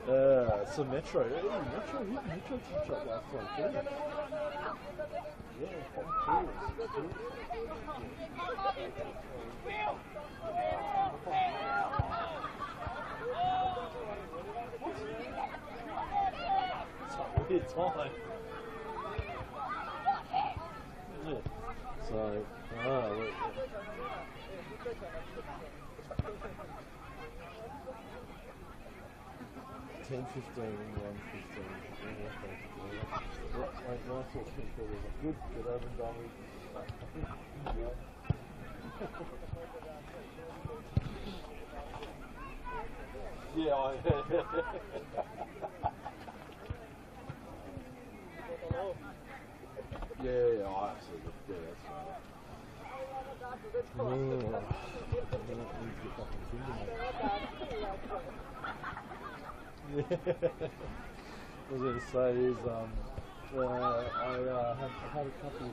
yeah, so Metro, Metro touch up last time too. Yeah, it's a weird time. Yeah. So, 10, 15, 1, 15. Wait, no, I thought people were good, get over and done with. Yeah, yeah, absolutely. Yeah, that's right. I was going to say is I had a couple of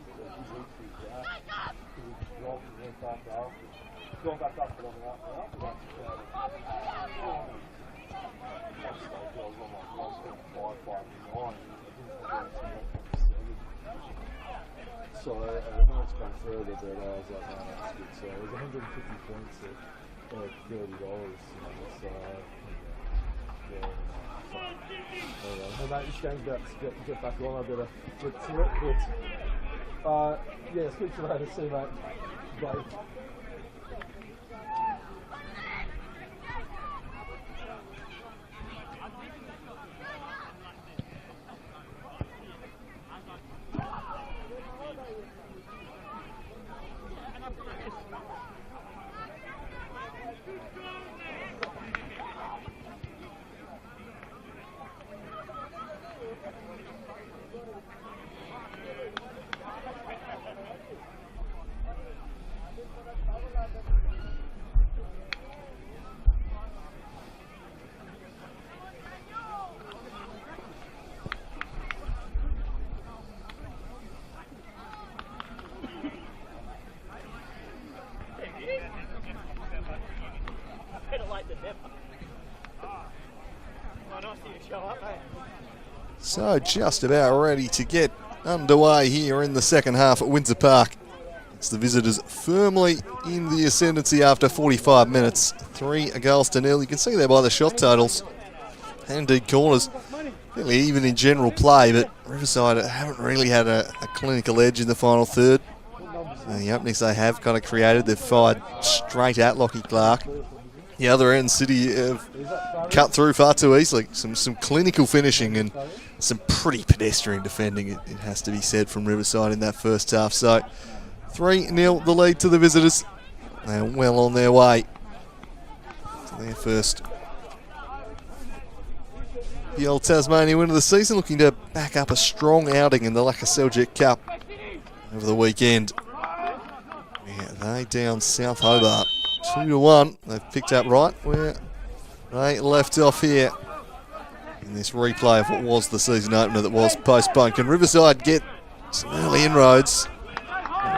weeks back. He went back up. Going back up along the outside. I was on like 5, 9. So I know it's gone further, but I was like, no, that's good. So it was 150 points at $30. So yeah. Mate, this game's about to get back on. I better get to it. But yeah, speak to you later. See you, mate. Bye. So just about ready to get underway here in the second half at Windsor Park. It's the visitors firmly in the ascendancy after 45 minutes. 3 goals to 0. You can see there by the shot totals and indeed corners. Fairly even in general play, but Riverside haven't really had a clinical edge in the final third. The openings they have kind of created, they've fired straight at Lockie Clark. The other end, City have cut through far too easily. Some clinical finishing and some pretty pedestrian defending, it has to be said, from Riverside in that first half. So 3-0 the lead to the visitors. They're well on their way to their first the old Tasmania win of the season, looking to back up a strong outing in the Laka Seljuk Cup over the weekend. Yeah, they down South Hobart 2-1. They've picked up right where they left off here in this replay of what was the season opener that was postponed. Can Riverside get some early inroads?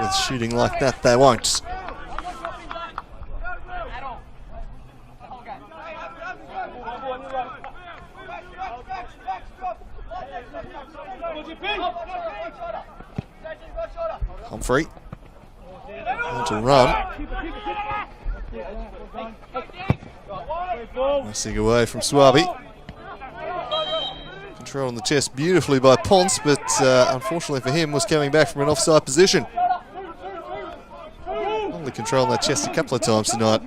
With shooting like that, they won't. Humphrey on to run. Messing away from Swabi. Controlling the chest beautifully by Ponce, but unfortunately for him was coming back from an offside position. Only controlling that chest a couple of times tonight.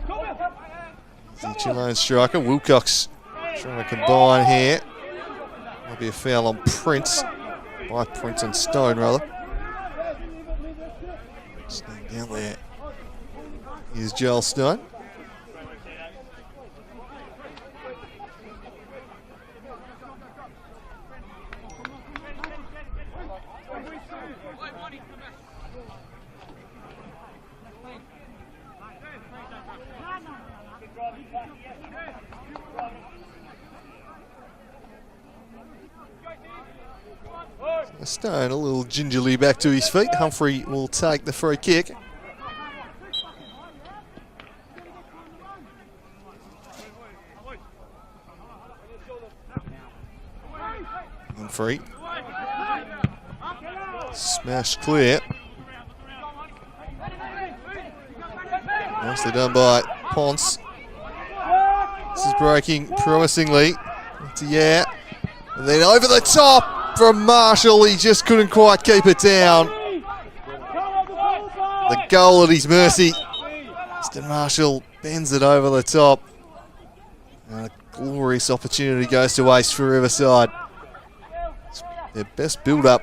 The Chilean striker, Wilcox, trying to combine here. Might be a foul on Prince. By Prince on Stone, rather. Staying down there. Here's Joel Stone. Stone a little gingerly back to his feet. Humphrey will take the free kick. Humphrey. Smashed clear. Nicely done by Ponce. This is breaking promisingly. Yeah. And then over the top from Marshall. He just couldn't quite keep it down. The goal at his mercy. Mr. Marshall bends it over the top. And a glorious opportunity goes to waste for Riverside. It's their best build-up.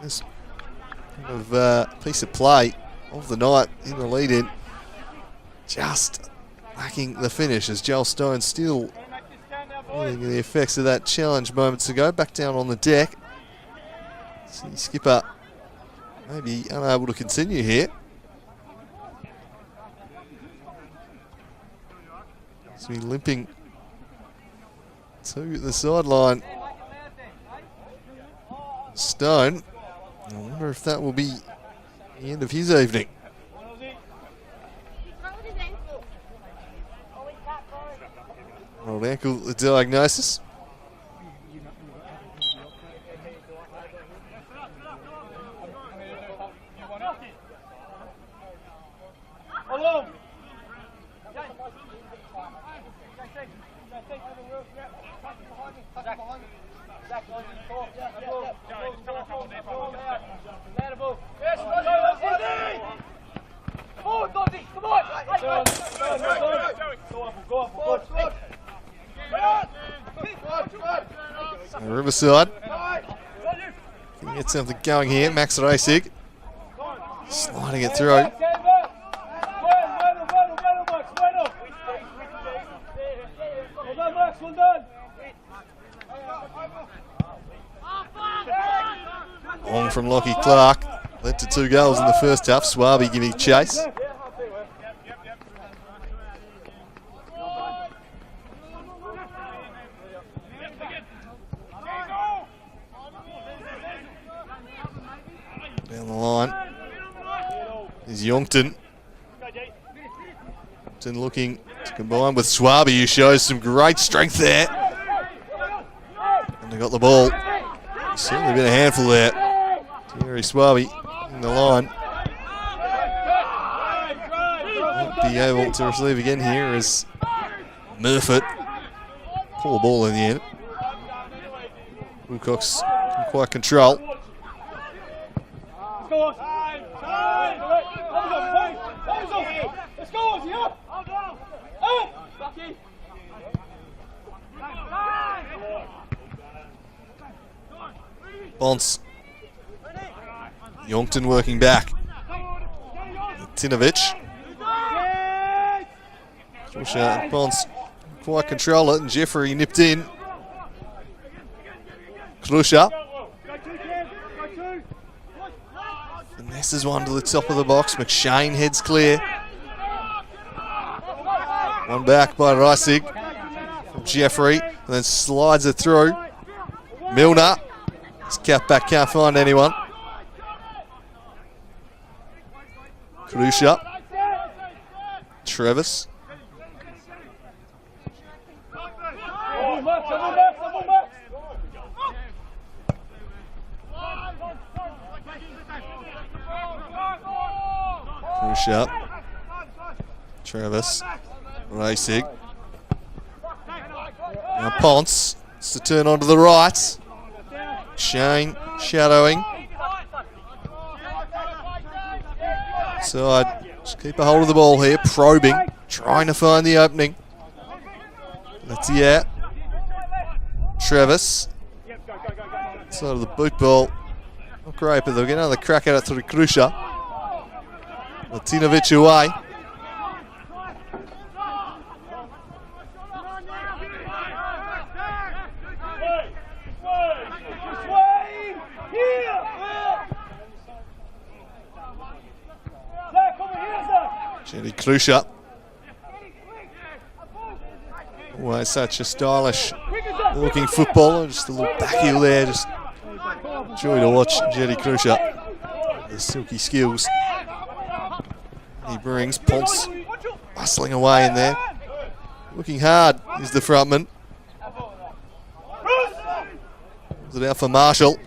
This kind of piece of play of the night in the lead-in. Just lacking the finish as Joel Stone still feeling the effects of that challenge moments ago. Back down on the deck. See skipper maybe unable to continue here. He's been limping to the sideline. Stone. I wonder if that will be the end of his evening. Old ankle, the diagnosis. Riverside can get something going here. Max Reisig sliding it through. On from Lockie Clark. Led to 2 goals in the first half. Swabi giving chase. Down the line is Youngton. Youngton looking to combine with Swabi, who shows some great strength there. And they got the ball. He's certainly been a handful there. Terry Swabi in the line. be able to receive again here as Murfitt. Poor ball in the end. Wilcox can quite control. Bonce. Youngton working back. Tinovic. Bonce quite control it, and Jeffrey nipped in. Krusha. Finesses one to the top of the box. McShane heads clear. One back by Reisig from Jeffrey, and then slides it through. Milner. His cap back, can't find anyone. Krusha. Travis. Krusha. Travis. Reisig. Now Ponce. It's to turn onto the right. Shane shadowing. Side. Just keep a hold of the ball here. Probing. Trying to find the opening. That's yeah. Travis. Side of the boot ball. Not great, but they'll get another crack at it through Krusha. Latinovic away. Jenny Krusha. Always such a stylish looking footballer. Just a little back heel there. Just joy to watch Jenny Krusha. The silky skills he brings. Ponce bustling away in there. Looking hard is the frontman. Is it out for Marshall?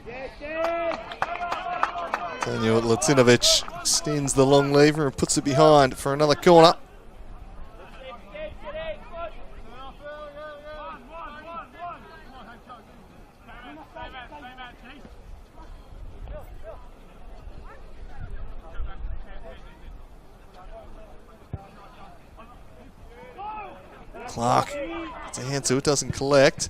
Daniel Latinovic extends the long lever and puts it behind for another corner. Clark gets a hand to it, doesn't collect.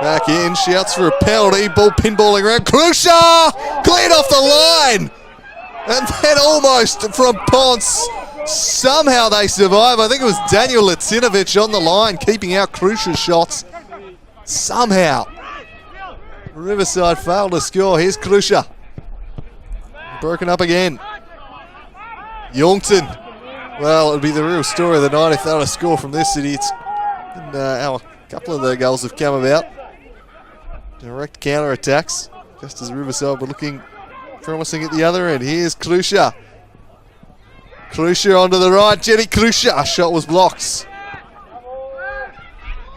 Back in, shouts for a penalty, ball pinballing around. Krusha cleared off the line! And then almost from Ponce. Somehow they survive. I think it was Daniel Latinovic on the line, keeping out Krusha's shots. Somehow. Riverside failed to score. Here's Krusha. Broken up again. Youngton. Well, it would be the real story of the night if they were to score from this city. It's been, a couple of their goals have come about. Direct counter-attacks, just as Riverside were looking promising at the other end. Here's Krusha. Krusha onto the right. Jenny Krusha. Shot was blocked.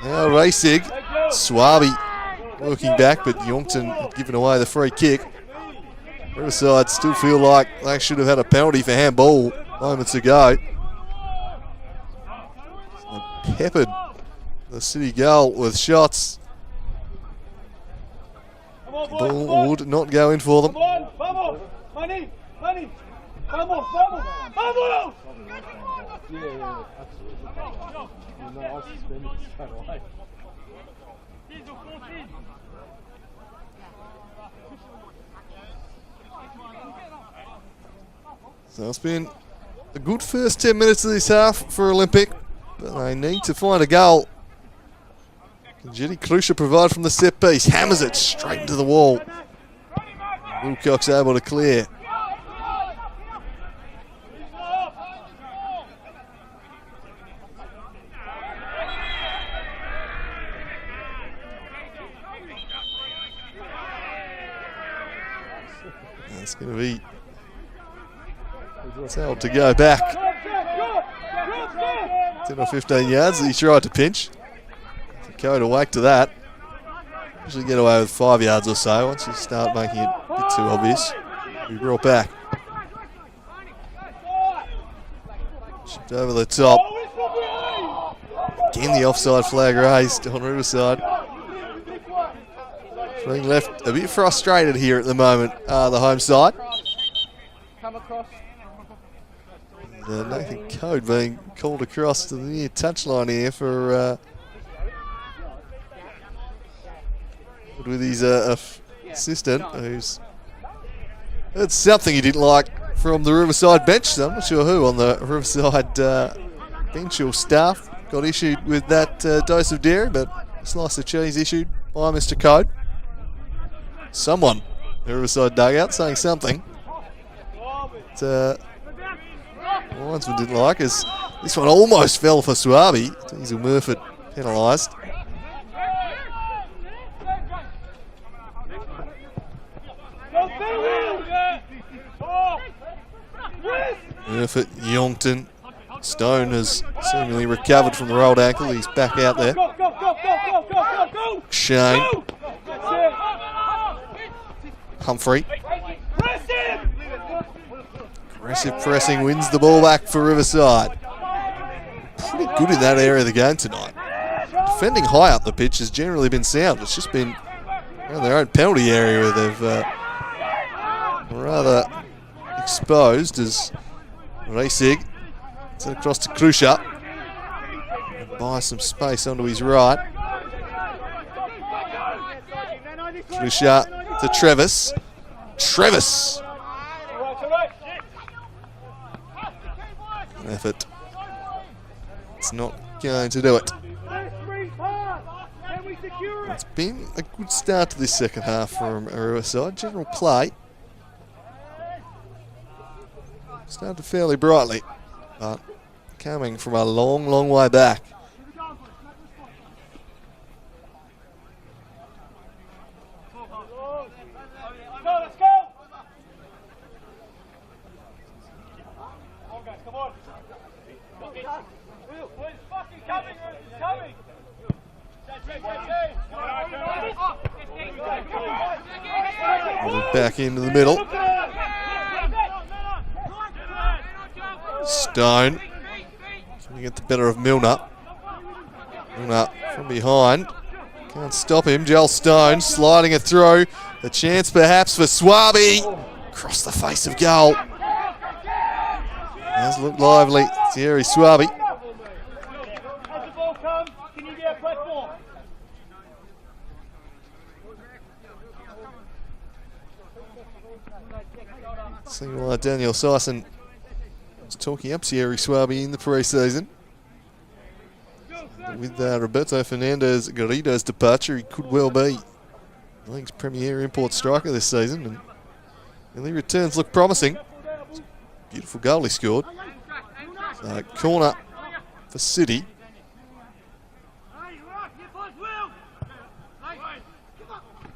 Now Reisig. Swabi working back, but Youngton had given away the free kick. Riverside still feel like they should have had a penalty for handball moments ago. They peppered the city goal with shots. Ball would not go in for them. So it's been a good first 10 minutes of this half for Olympic, but they need to find a goal. Can Jenny Krusha provide from the set piece? Hammers it straight into the wall. Wilcox able to clear. That's going to be told to go back 10 or 15 yards. He tried to pinch. Go to wake to that. Usually get away with 5 yards or so. Once you start making it a bit too obvious, be brought back. Shipped over the top. Again, the offside flag raised on Riverside. Being left a bit frustrated here at the moment, the home side. Nathan Code being called across to the near touchline here for with his assistant, who's heard something he didn't like from the Riverside bench. So I'm not sure who on the Riverside bench or staff got issued with that dose of dairy, but a slice of cheese issued by Mr. Code. Someone in the Riverside dugout saying something that linesman didn't like, as this one almost fell for Swabi. Diesel Murphy penalised. Murphy, Youngton. Stone has seemingly recovered from the rolled ankle. He's back out there. Shane. Humphrey. Aggressive pressing wins the ball back for Riverside. Pretty good in that area of the game tonight. Defending high up the pitch has generally been sound. It's just been around their own penalty area where they've rather exposed, as Reisig sent across to Krusha. Buys some space onto his right. Krusha to Travis. Travis. Effort. It's not going to do it. It's been a good start to this second half from Riverside. General play started fairly brightly, but coming from a long, long way back. Back into the middle. Stone trying to get the better of Milner. Milner from behind. Can't stop him. Joel Stone sliding it through. A chance perhaps for Swabi. Across the face of goal. Does look lively. Thierry Swabi. See why Daniel Sison was talking up Thierry Swabi in the pre-season. With Roberto Fernandez Garrido's departure, he could well be the league's premier import striker this season, and early returns look promising. Beautiful goal he scored. So corner for City.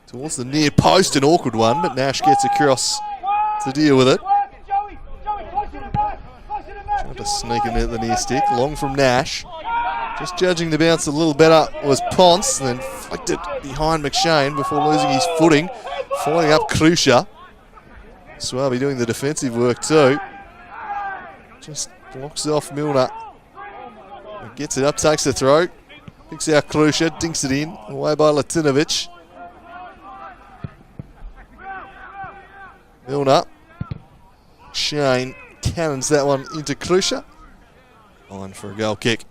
Towards the near post, an awkward one, but Nash gets across to deal with it. Trying to sneak it at the near stick. Long from Nash. Just judging the bounce a little better was Ponce, and then flicked it behind McShane before losing his footing. Following up Krusha. Swabi doing the defensive work too. Just blocks off Milner. Gets it up, takes the throw. Picks out Krusha, dinks it in. Away by Latinovic. Milner. Shane cannons that one into Krusha. On for a goal kick.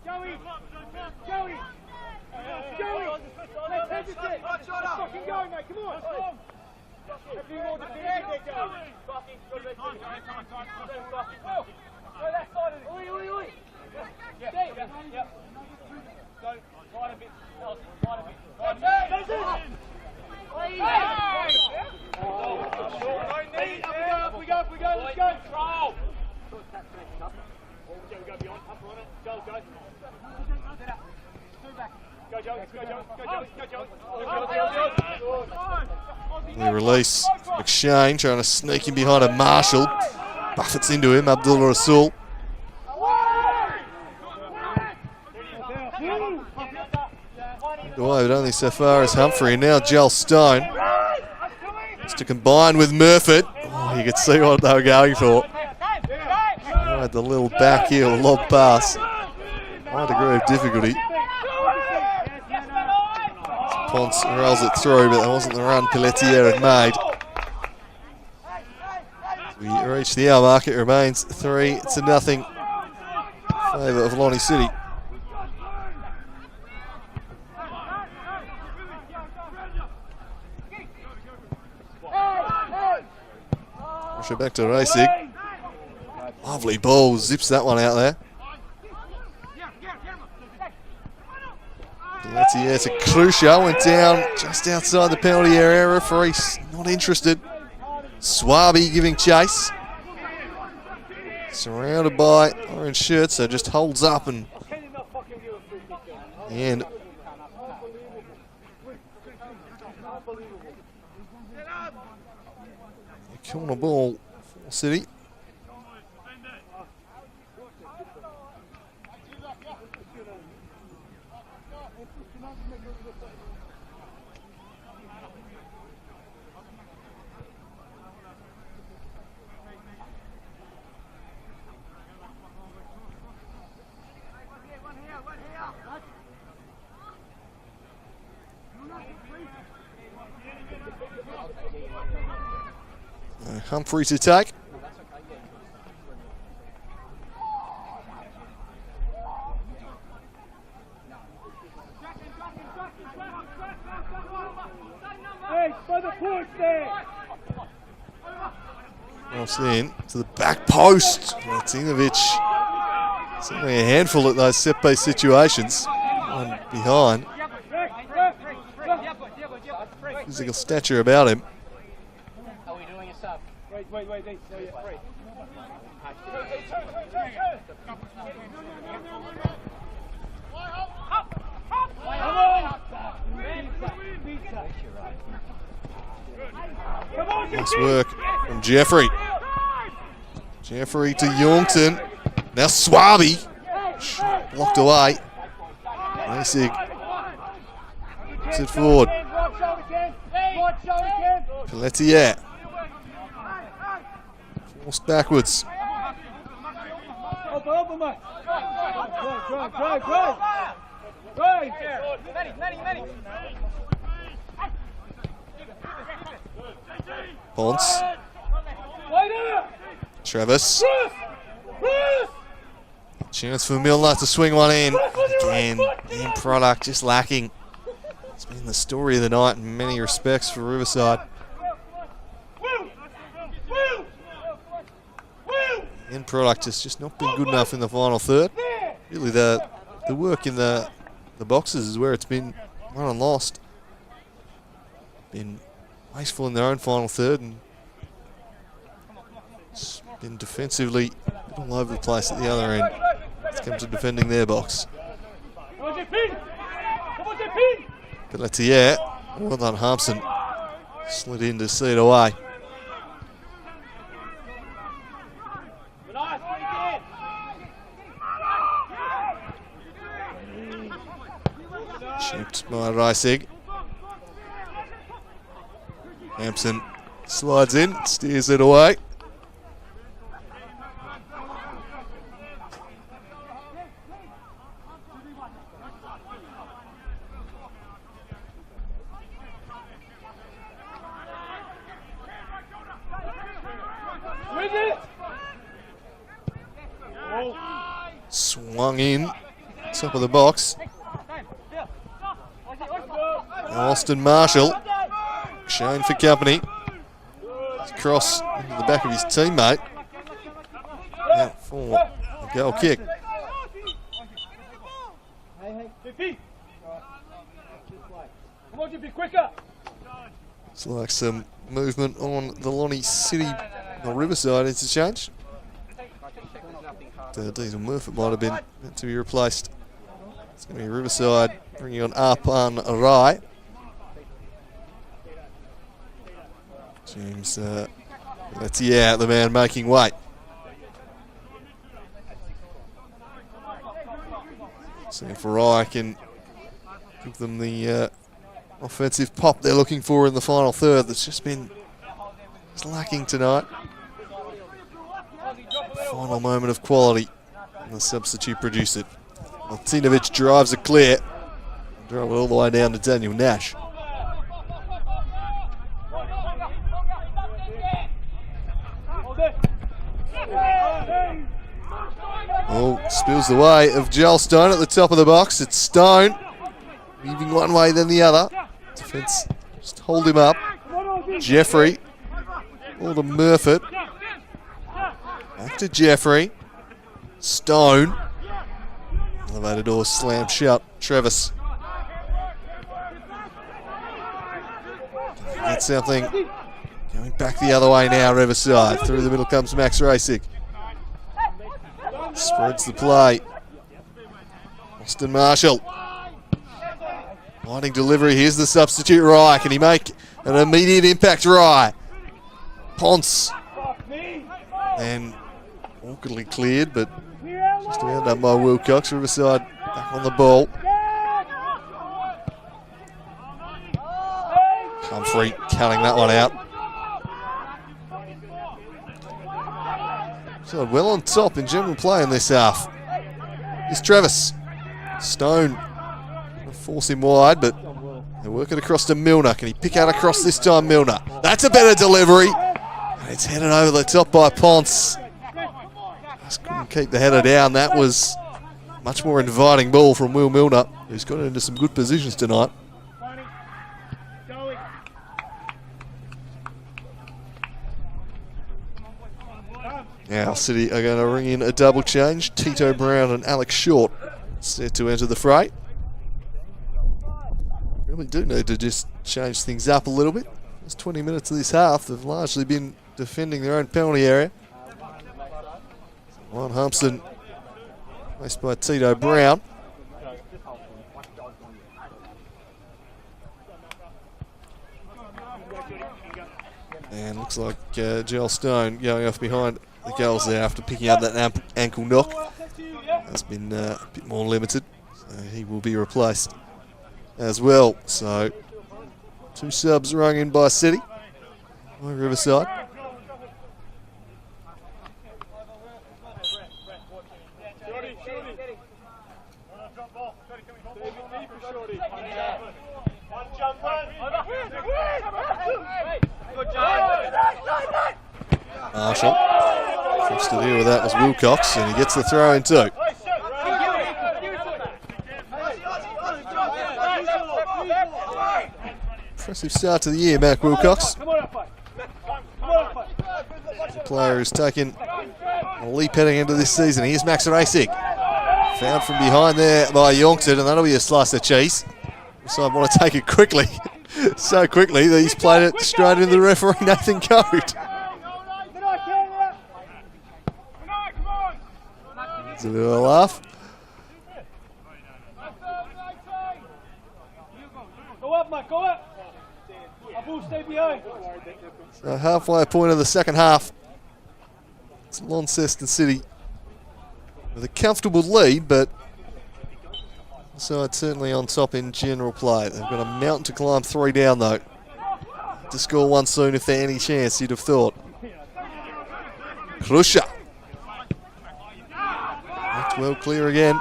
The release, McShane trying to sneak in behind a Marshall. Buffets into him, Abdullah Rasul. Away, but only so far as Humphrey. And now Joel Stone. Just to combine with Murphy. Oh, you could see what they were going for. Tried the little back heel lob pass. High degree of difficulty. Ponce rails it through, but that wasn't the run Pelletier had made. We reach the hour mark. It remains 3-0 favour of Lonnie City. Push it back to Racing. Lovely ball, zips that one out there. Pelletier to Crucia, went down just outside the penalty area. Referee's not interested. Swabi giving chase. Surrounded by orange shirts, so just holds up and in the end. Corner ball for City. Humphrey to take. Cross in to the back post. Martinovic, certainly a handful at those set-piece situations. One behind. Physical stature about him. Wait. Nice work from Jeffrey. Jeffrey to Youngton. Now Swabi. Blocked away. Masig puts it forward. Pelletier. Forced backwards. Ponce. Travis. Chance for Milner to swing one in. Again, the end product just lacking. It's been the story of the night in many respects for Riverside. The end product has just not been good enough in the final third. Really, the work in the boxes is where it's been won and lost. Been wasteful in their own final third and it's been defensively all over the place at the other end. It's come to defending their box. Pelletier, well done Harmson, slid in to see it away. Chipped by Reisig. Hampson slides in, steers it away. Swung in, top of the box. Austin Marshall, shown for company. Cross into the back of his teammate. Out for a goal kick. Looks like some movement on the Lonnie City or Riverside interchange. Diesel Murphy might have been meant to be replaced. It's going to be Riverside bringing on Arpan Arai. James Pelletier, the man making weight. See if Arai can give them the offensive pop they're looking for in the final third that's just been lacking tonight. final moment of quality. And the substitute produced it. Martinovic drives it clear. Drove it all the way down to Daniel Nash. Oh, spills the way of Joel Stone at the top of the box. It's Stone moving one way then the other. Defence just hold him up. Jeffrey. All to Murfitt. Back to Jeffrey. Stone. Elevator door slammed shut. Travis. Get something. Going back the other way now, Riverside. Through the middle comes Max Rasick. Spreads the play. Austin Marshall. Lining delivery. Here's the substitute Rye. Can he make an immediate impact, Rye? Ponce. And awkwardly cleared, but just about done by Wilcox. Riverside back on the ball. Humphrey cutting that one out. So well on top in general play in this half. Here's Travis. Stone. Force him wide, but they work it across to Milner. Can he pick out across this time, Milner? That's a better delivery. And it's headed over the top by Ponce. Just couldn't keep the header down. That was much more inviting ball from Will Milner, who's got into some good positions tonight. Now City are going to ring in a double change. Tito Brown and Alex Short set to enter the fray. Really do need to just change things up a little bit. There's 20 minutes of this half. They've largely been defending their own penalty area. Juan Humpson, placed by Tito Brown. And looks like Joel Stone going off behind the goals there after picking up that ankle knock. Has been a bit more limited, so he will be replaced as well. So 2 subs rung in by City, by Riverside. Marshall. First to deal with that was Wilcox, and he gets the throw in too. Impressive start to the year, Mac Wilcox. The player who's taken a leap heading into this season. Here's Max Rasick. Found from behind there by Youngton, and that'll be a slice of cheese. So I want to take it quickly. So quickly that he's played it straight into the referee, Nathan Coate. It's a bit of a laugh. Go up, Mike, go up. Abu, stay behind. So halfway point of the second half. It's Launceston City with a comfortable lead, but so it's certainly on top in general play. They've got a mountain to climb, 3 down though. To score 1 soon if they're any chance, you'd have thought. Krusha. That's well clear again.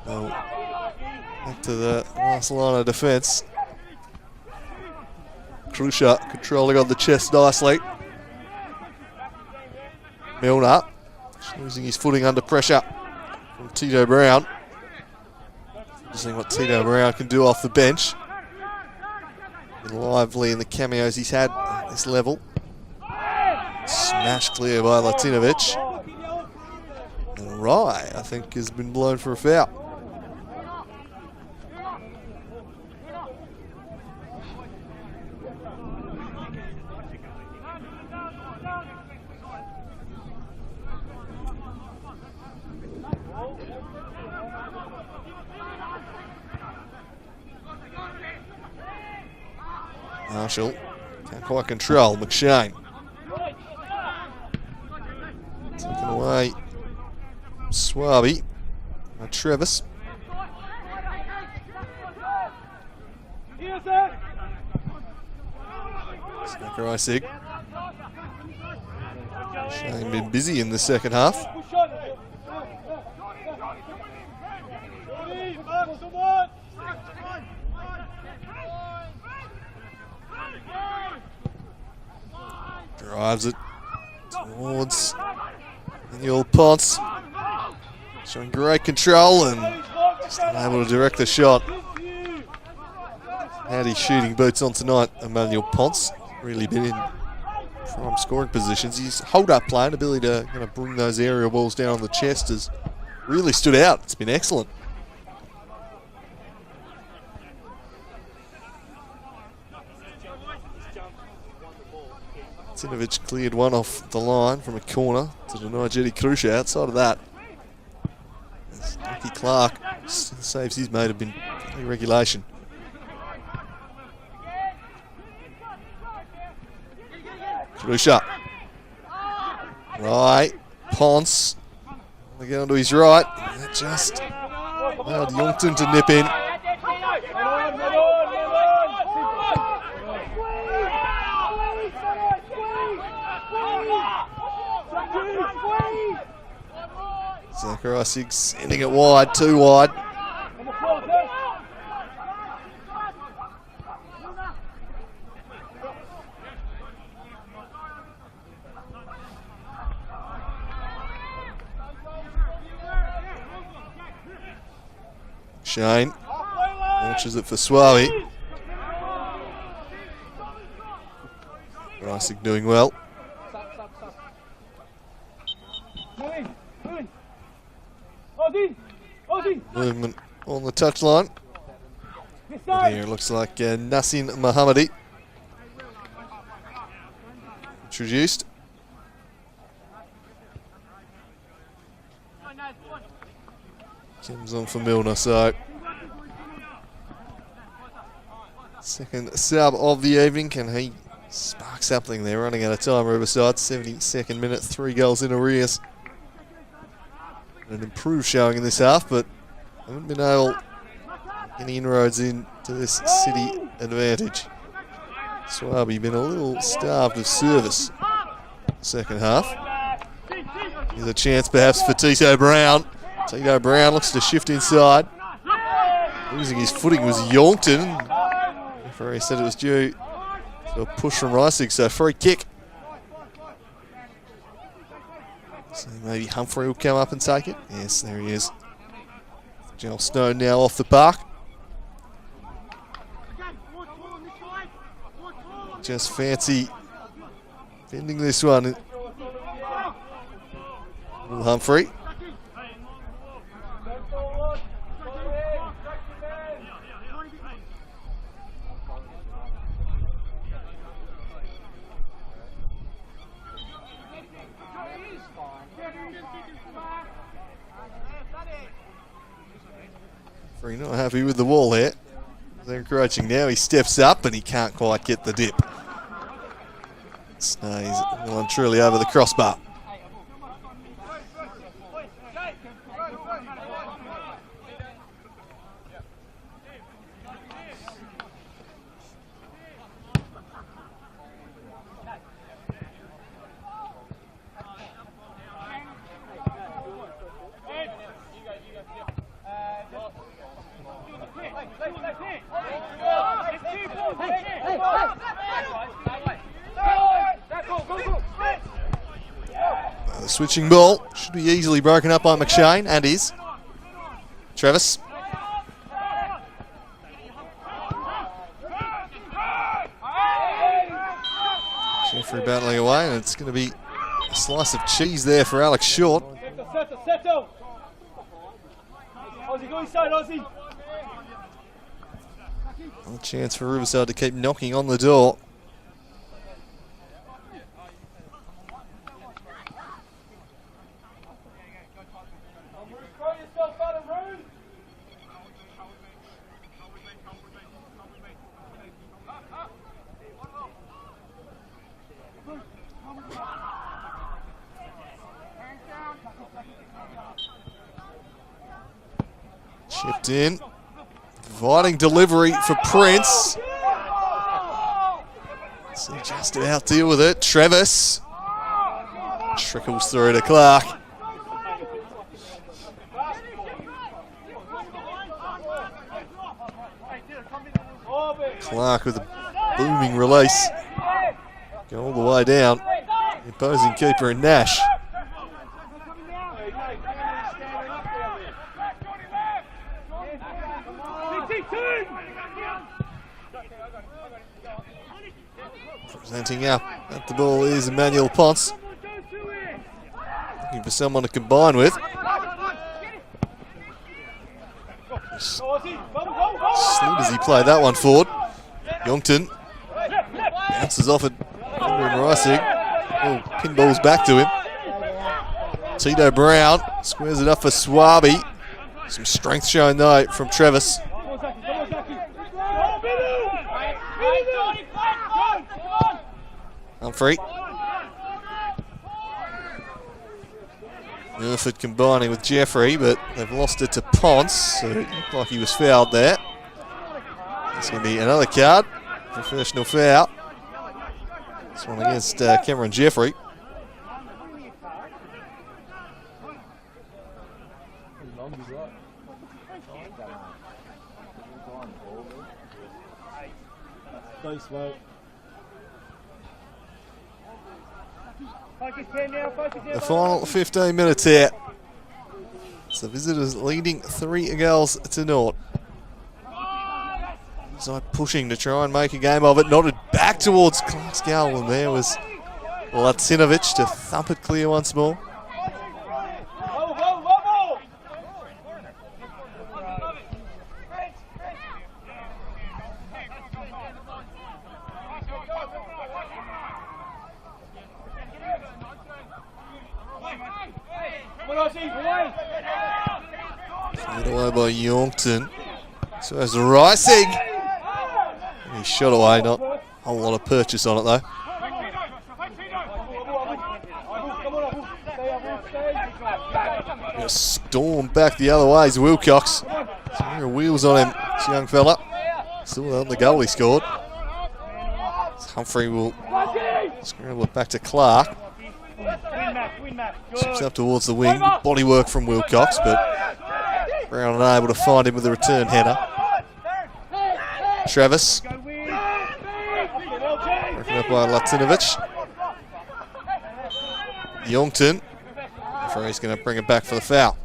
Oh, back to the last line of defence. Krusha controlling on the chest nicely. Milner. Losing his footing under pressure from Tito Brown. Seeing what Tito Brown can do off the bench. Been lively in the cameos he's had at this level. Smashed clear by Latinovic. And Rye, I think, has been blown for a foul. Marshall can't quite control McShane. Taken away. Swabi. Travis. Sakurasig. Shane been busy in the second half. Drives it towards Daniel Ponce. Showing great control and just unable to direct the shot. Had his shooting boots on tonight, Emmanuel Ponce. Really been in prime scoring positions. His hold-up play and ability to kind of bring those aerial balls down on the chest has really stood out. It's been excellent. Tinovic cleared one off the line from a corner to deny Jetty Krusha. Outside of that, Nicky Clark saves he's made have been in regulation. Krusha. Right. Ponce. They get onto his right. That just allowed Youngton to nip in. Zacharias sending it wide, too wide. Shane launches it for Swabi. Riverside doing well. Movement on the touchline. And here it looks like Nassim Mohammadi introduced. Comes on for Milner, so second sub of the evening. Can he spark something there? Running out of time, Riverside. 72nd minute, 3 goals in arrears. An improved showing in this half, but haven't been able to get any inroads into this City advantage. Swabi been a little starved of service second half. Here's a chance perhaps for Tito Brown. Tito Brown looks to shift inside. Losing his footing was Youngton. The referee said it was due to a push from Riverside, so free kick. So maybe Humphrey will come up and take it. Yes, there he is. Joel Stone now off the park. Just fancy bending this one. Will Humphrey. Very not happy with the wall here. They're encroaching now. He steps up and he can't quite get the dip. Stays well and truly over the crossbar. The switching ball should be easily broken up by McShane, and is. Travis. Jeffrey battling away, and it's going to be a slice of cheese there for Alex Short. A chance for Riverside to keep knocking on the door. Chipped in. Inviting delivery for Prince. So just about deal with it. Travis. Trickles through to Clark. Clark with a booming release. Go all the way down. The opposing keeper in Nash. Presenting up at the ball is Emmanuel Ponce. Looking for someone to combine with. Slid as he played that one forward. Youngton bounces off it. Reisig. Oh, pinballs back to him. Tito Brown squares it up for Swabi. Some strength showing though from Travis. Humphrey. Murford combining with Jeffrey, but they've lost it to Ponce, so it looked like he was fouled there. It's going to be another card. Professional foul. This one against Cameron Jeffrey. Thanks, mate. The final 15 minutes here. So visitors leading 3 goals to 0. Side pushing to try and make a game of it. Nodded back towards Clark's goal, and there was Lacinovic to thump it clear once more. Cleared away by Youngton. So there's Reisig. He shot away, not a whole lot of purchase on it though. Gonna storm back the other way is Wilcox. Some wheels on him, this young fella. Still on the goal he scored. Humphrey will scramble it back to Clark. Chips up towards the wing. Body work from Wilcox, but Brown unable to find him with a return header. Travis. Broken up by Lacinovic. Youngton. Referee's going to bring it back for the foul.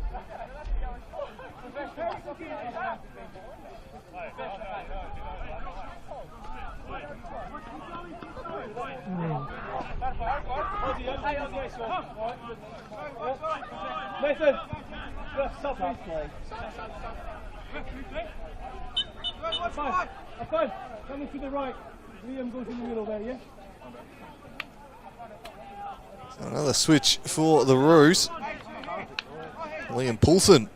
Coming to the right. Liam goes in the middle there, yeah? So another switch for the Roos. Liam Poulsen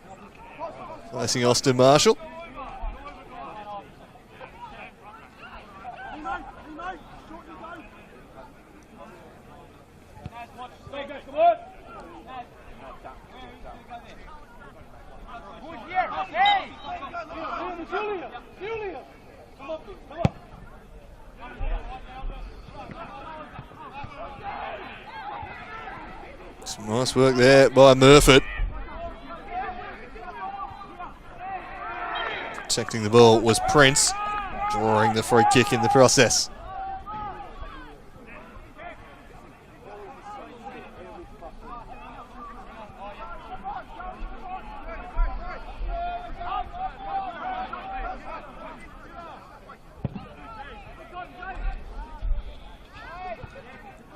facing Austin Marshall. Some nice work there by Murford. Protecting the ball was Prince, drawing the free kick in the process.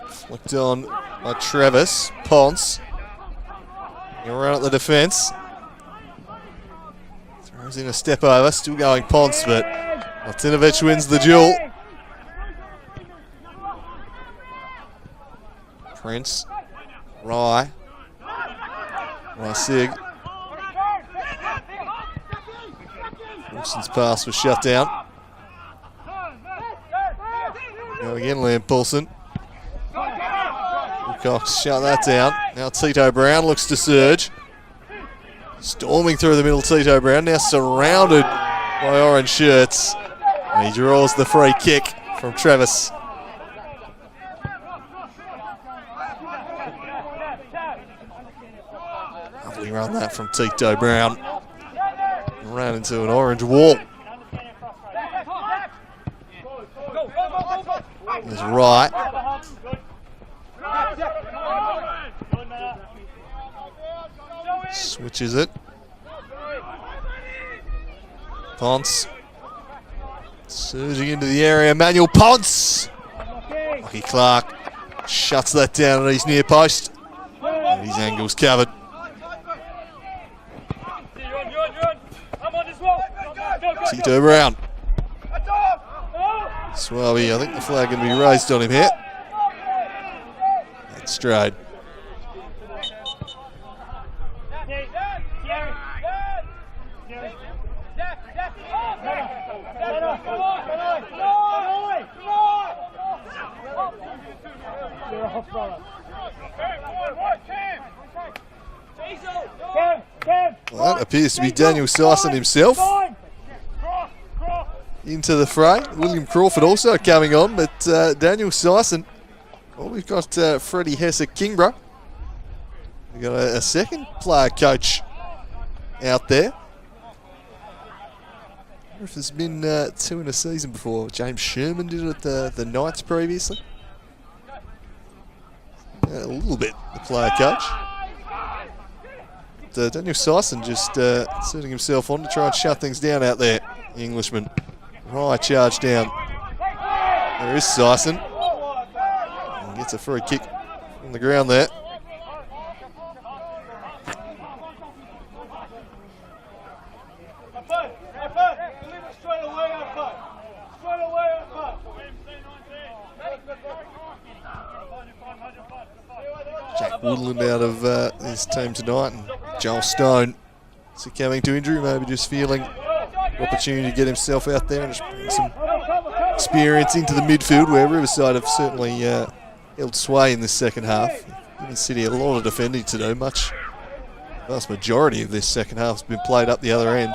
Flicked on by Travis. Ponce around at the defence. Throws in a step over, still going Ponce, but Lacinovic wins the duel. Prince, Rye, Sig. Wilson's pass was shut down. Go again, Liam Poulsen. Cox shut that down. Now Tito Brown looks to surge. Storming through the middle, Tito Brown now surrounded by orange shirts. And he draws the free kick from Travis. Lovely run that from Tito Brown. Ran into an orange wall. He's right. Switches it. Ponce. Surging into the area. Manuel Ponce. Lockie Clark shuts that down at his near post. And his angle's covered. Tito Brown. Swabi, I think the flag going to be raised on him here. That's straight. Well, that appears to be Daniel Syson himself into the fray. William Crawford also coming on, but Daniel Syson. Well, we've got Freddie Hess at Kingborough. We've got a second player coach out there. I wonder if there's been two in a season before. James Sherman did it at the Knights previously. A little bit, the player coach. But, Daniel Syson just setting himself on to try and shut things down out there. The Englishman. Right charge down. There is Syson. And gets a free kick on the ground there. Jack Woodland out of his team tonight, and Joel Stone succumbing to injury, maybe just feeling the opportunity to get himself out there and just bring some experience into the midfield, where Riverside have certainly held sway in this second half. Given City a lot of defending to do, the vast majority of this second half has been played up the other end.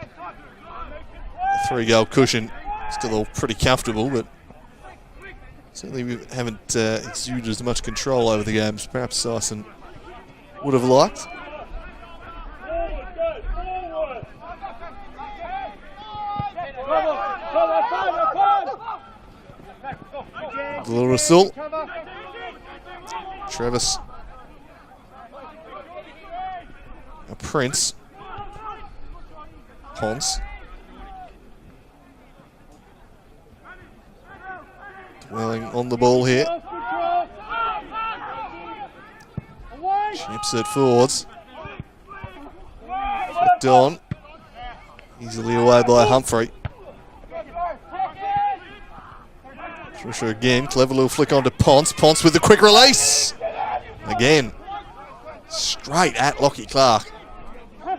A 3-goal cushion, still all pretty comfortable, but certainly we haven't exuded as much control over the game as perhaps Syson would have liked. Little Rasul. Travis. A Prince. Ponce. Dwelling on the ball here. Chips it forwards. Flicked on. Easily away by Humphrey. Trisha again. Clever little flick onto Ponce. Ponce with the quick release. Again. Straight at Lockie Clark. Far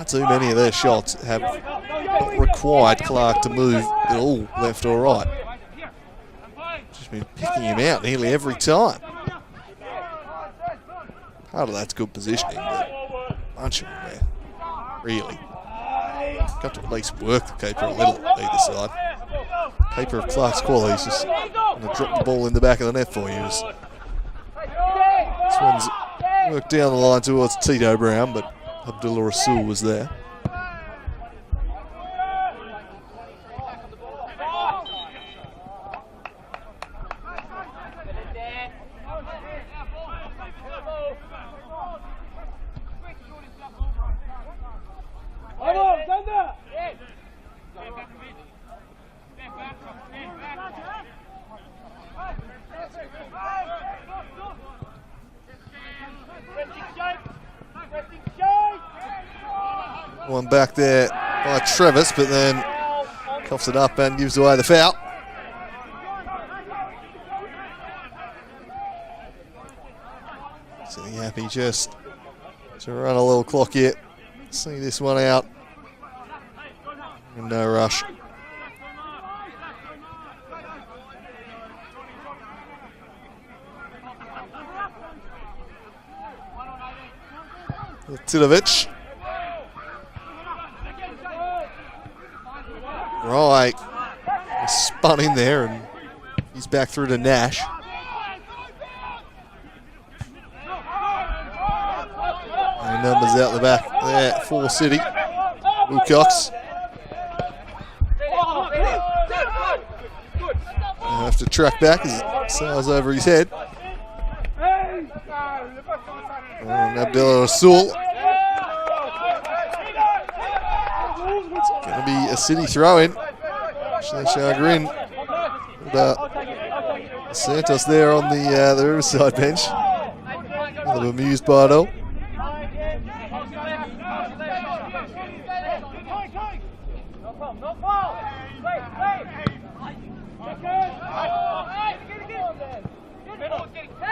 too many of their shots have not required Clark to move at all left or right. Just been picking him out nearly every time. Part of that's good positioning, but a bunch of them there. Really. Got to at least work the keeper a little either side. Keeper of Clark's quality is just going to drop the ball in the back of the net for you. This one's worked down the line towards Tito Brown, but Abdullah Rasul was there. One back there by Travis, but then coughs it up and gives away the foul. So happy just to run a little clock here. See this one out. And no rush. Tidovic. Right. Spun in there and he's back through to Nash. runners out the back there for City. Wilcox. He'll have to track back as it sails over his head. And Abdullah Rasul. It's going to be a City throw-in. Chagrin. Santos there on the Riverside bench. A little amused by it all.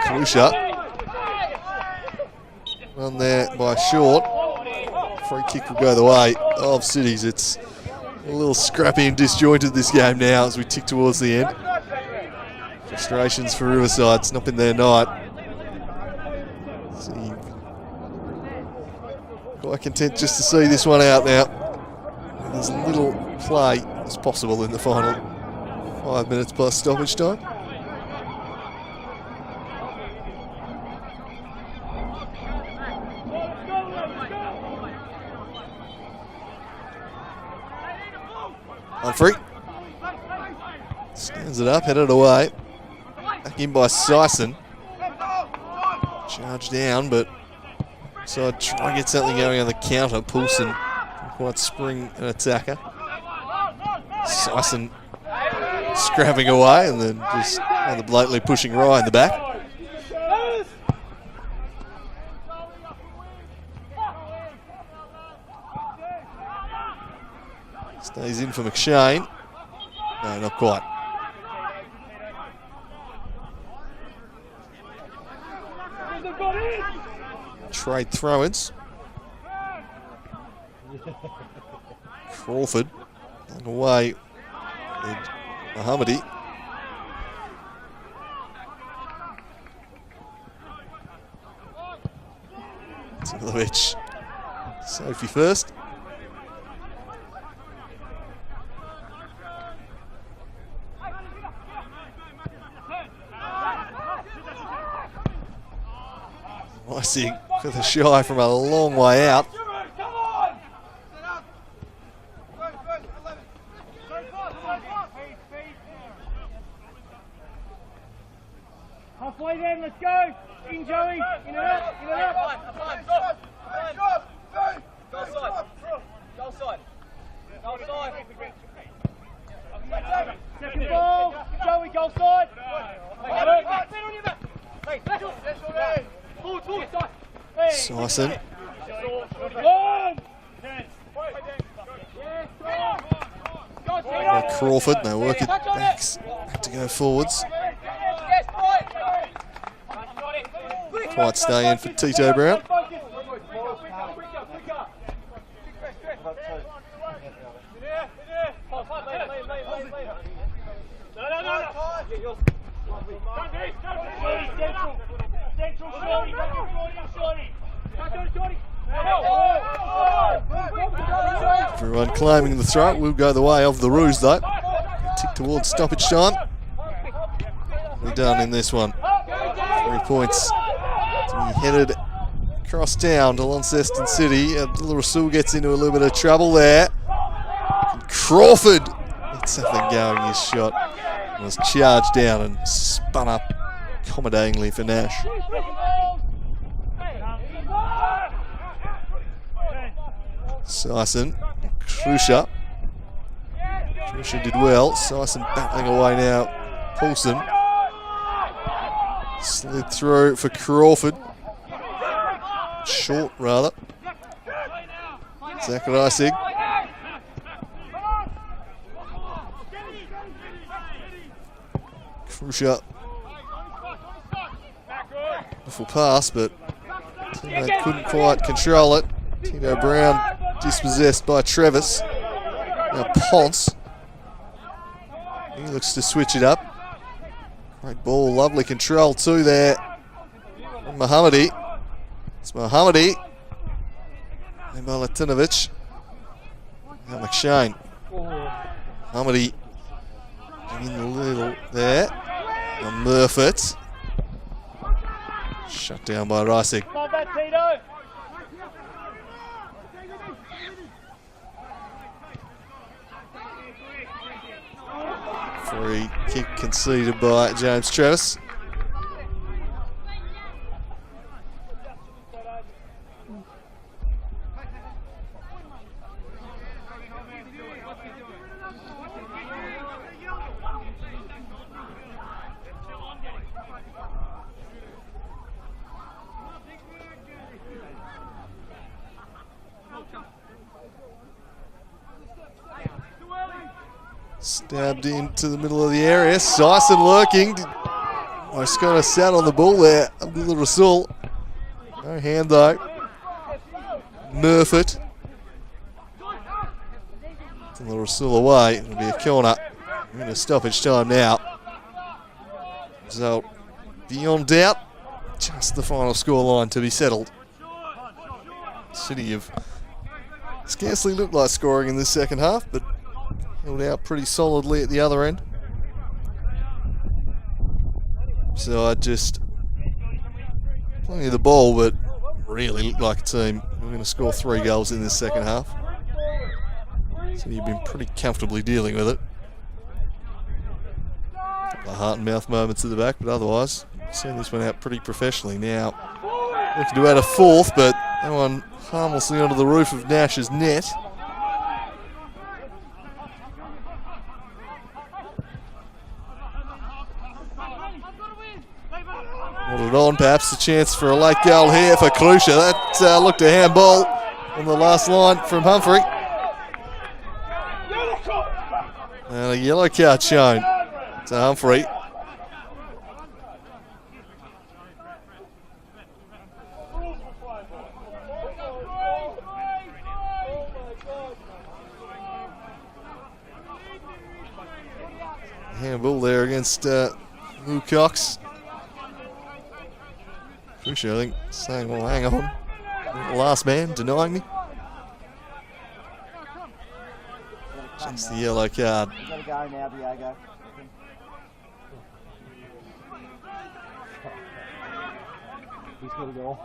Kalusha. Run there by Short. Free kick will go the way of Cities. It's a little scrappy and disjointed this game now as we tick towards the end. Frustrations for Riverside. It's not been their night. Quite content just to see this one out now. There's little play as possible in the final 5 minutes plus stoppage time. Humphrey stands it up, headed away. Back in by Sison. Charge down, but so try and get something going on the counter. Poulsen can quite spring an attacker. Sison scrapping away and then just rather blatantly pushing Rye in the back. Stays in for McShane. No, not quite. Trade throw-ins. Crawford long away. Mohammadi. Tilovic. Sophie first. Icing for the shy from a long way out. Halfway then, let's go. In Joey, in and up, in and up. Goal side. Goal side. Goal side. Second ball, Joey, goal side. Sison. Crawford, they work it backs. Have to go forwards. Quite stay in for Tito Brown. Everyone claiming the throw will go the way of the Roos though. Tick towards stoppage time. We're done in this one. 3 points to be headed across town to Launceston City. Rasul gets into a little bit of trouble there. And Crawford gets something going. His shot was charged down and spun up accommodatingly for Nash. Sison, Krusha. Krusha did well. Sison battling away now. Poulsen slid through for Crawford. Short, rather. Zachariasig. Krusha. Beautiful pass, but teammate couldn't quite control it. Tino Brown dispossessed by Travis. Now Ponce. He looks to switch it up. Great ball, lovely control too there from Mohammadi. It's Mohammadi. And Malatinovic. Now McShane. Mohammadi in the little there. Now Murfitt. Shut down by Ricing. Free kick conceded by James Travis. Stabbed into the middle of the area. Sison lurking. Just kind of sat on the ball there. Abdullah Rasul. No hand though. Murphy. Abdullah Rasul away. It'll be a corner. We're going to stoppage time now. Result beyond doubt. Just the final scoreline to be settled. City have scarcely looked like scoring in the second half, but held out pretty solidly at the other end. So I just plenty of the ball, but really looked like a team. We're going to score 3 goals in this second half. So you've been pretty comfortably dealing with it. A couple of heart and mouth moments at the back, but otherwise, seen this one out pretty professionally. Now, looking to add a 4th, but that one harmlessly onto the roof of Nash's net. Hold it on, perhaps a chance for a late goal here for Klusha. That looked a handball on the last line from Humphrey. And a yellow card shown to Humphrey. Handball there against Lou Cox. Klusha, I think, saying, well, hang on. Last man denying me. Just the yellow card. You gotta go now, Diego. He's got to go.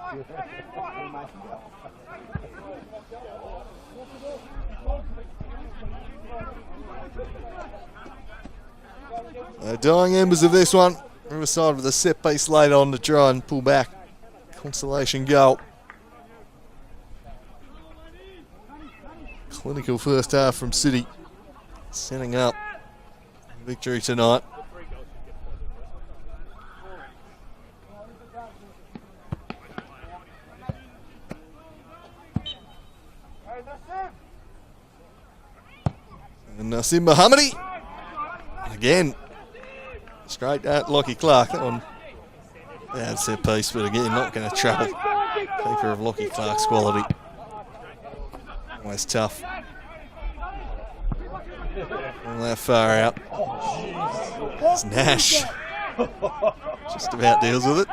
Dying embers of this one. Riverside with a set piece late on to try and pull back. Consolation goal. Clinical first half from City. Setting up victory tonight. And Nassim Mohammadi. Again, straight at Lockie Clark. That one, bad set piece, but again, not going to trouble. Keeper of Lockie Clark's quality. Always tough. Not that far out. There's Nash. Just about deals with it.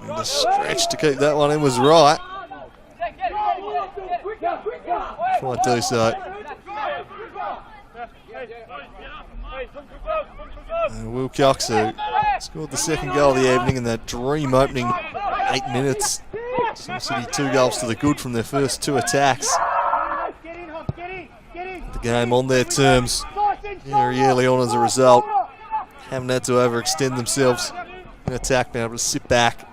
And the stretch to keep that one in was right. Quite do so. And Will Cox, who scored the second goal of the evening in that dream opening 8 minutes. Some City 2 goals to the good from their first 2 attacks. The game on their terms very early on as a result. Haven't had to overextend themselves in attack, been able to sit back.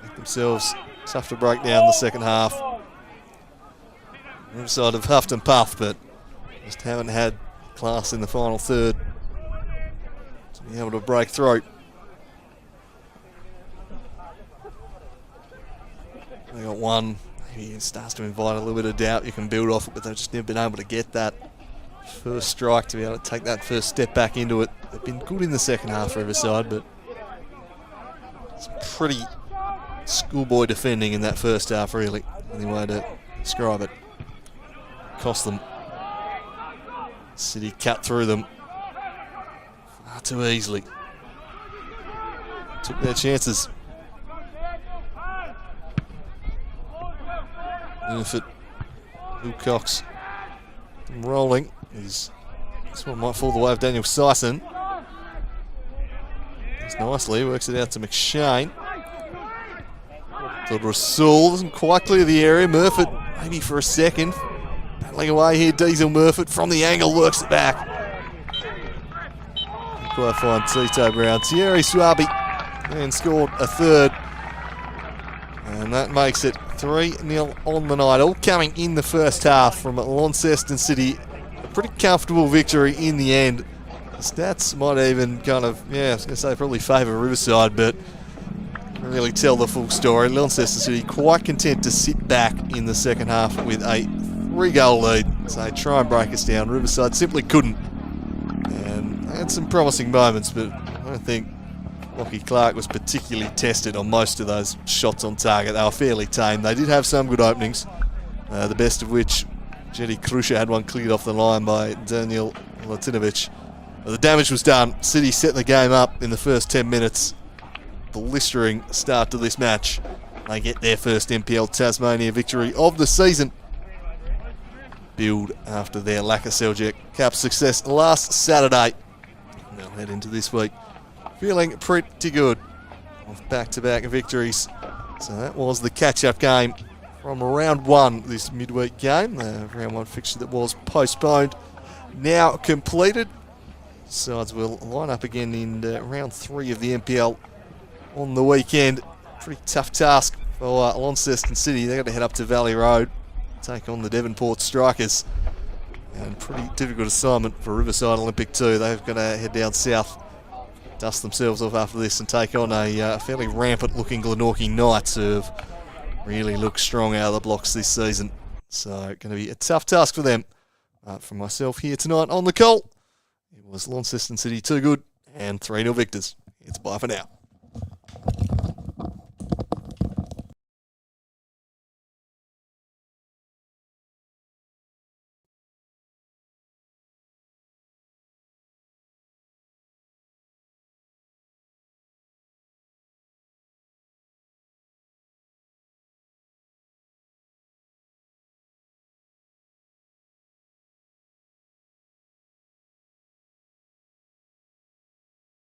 Make themselves tough to break down the second half. Riverside have huffed and puffed, but just haven't had class in the final third to be able to break through. They got one, maybe it starts to invite a little bit of doubt. You can build off it, but they've just never been able to get that first strike to be able to take that first step back into it. They've been good in the second half, Riverside, but it's pretty schoolboy defending in that first half, really. Any way to describe it. Cost them. City cut through them far too easily. Took their chances. Murphy, Wilcox rolling. This one might fall the way of Daniel Sison. Does nicely, works it out to McShane. Thought Rasul doesn't quite clear the area. Murphy, maybe for a second. Battling away here, Diesel Murphy from the angle, works it back. Quite fine, Tito Brown. Thierry Swabi and scored a third. And that makes it 3-0 on the night. All coming in the first half from Launceston City. A pretty comfortable victory in the end. The stats might even kind of, I was going to say probably favour Riverside, but don't really tell the full story. Launceston City quite content to sit back in the second half with a 3-goal lead. So they try and break us down. Riverside simply couldn't. And they had some promising moments, but I don't think Lockie Clark was particularly tested on most of those shots on target. They were fairly tame. They did have some good openings, the best of which Jetty Krusha had one cleared off the line by Daniel Latinovic. But the damage was done. City set the game up in the first 10 minutes. Blistering start to this match. They get their first NPL Tasmania victory of the season. Build after their Lacquer Seljuk Cup success last Saturday. They'll head into this week feeling pretty good off back-to-back victories. So that was the catch-up game from round one, this midweek game. The round one fixture that was postponed, now completed. Sides will line up again in round three of the NPL on the weekend. Pretty tough task for Launceston City. They've got to head up to Valley Road, take on the Devonport Strikers. And pretty difficult assignment for Riverside Olympic too. They've got to head down south, dust themselves off after this and take on a fairly rampant looking Glenorchy Knights who have really looked strong out of the blocks this season. So going to be a tough task for them. From myself here tonight on the call, it was Launceston City 2 good and 3-0 victors. It's bye for now.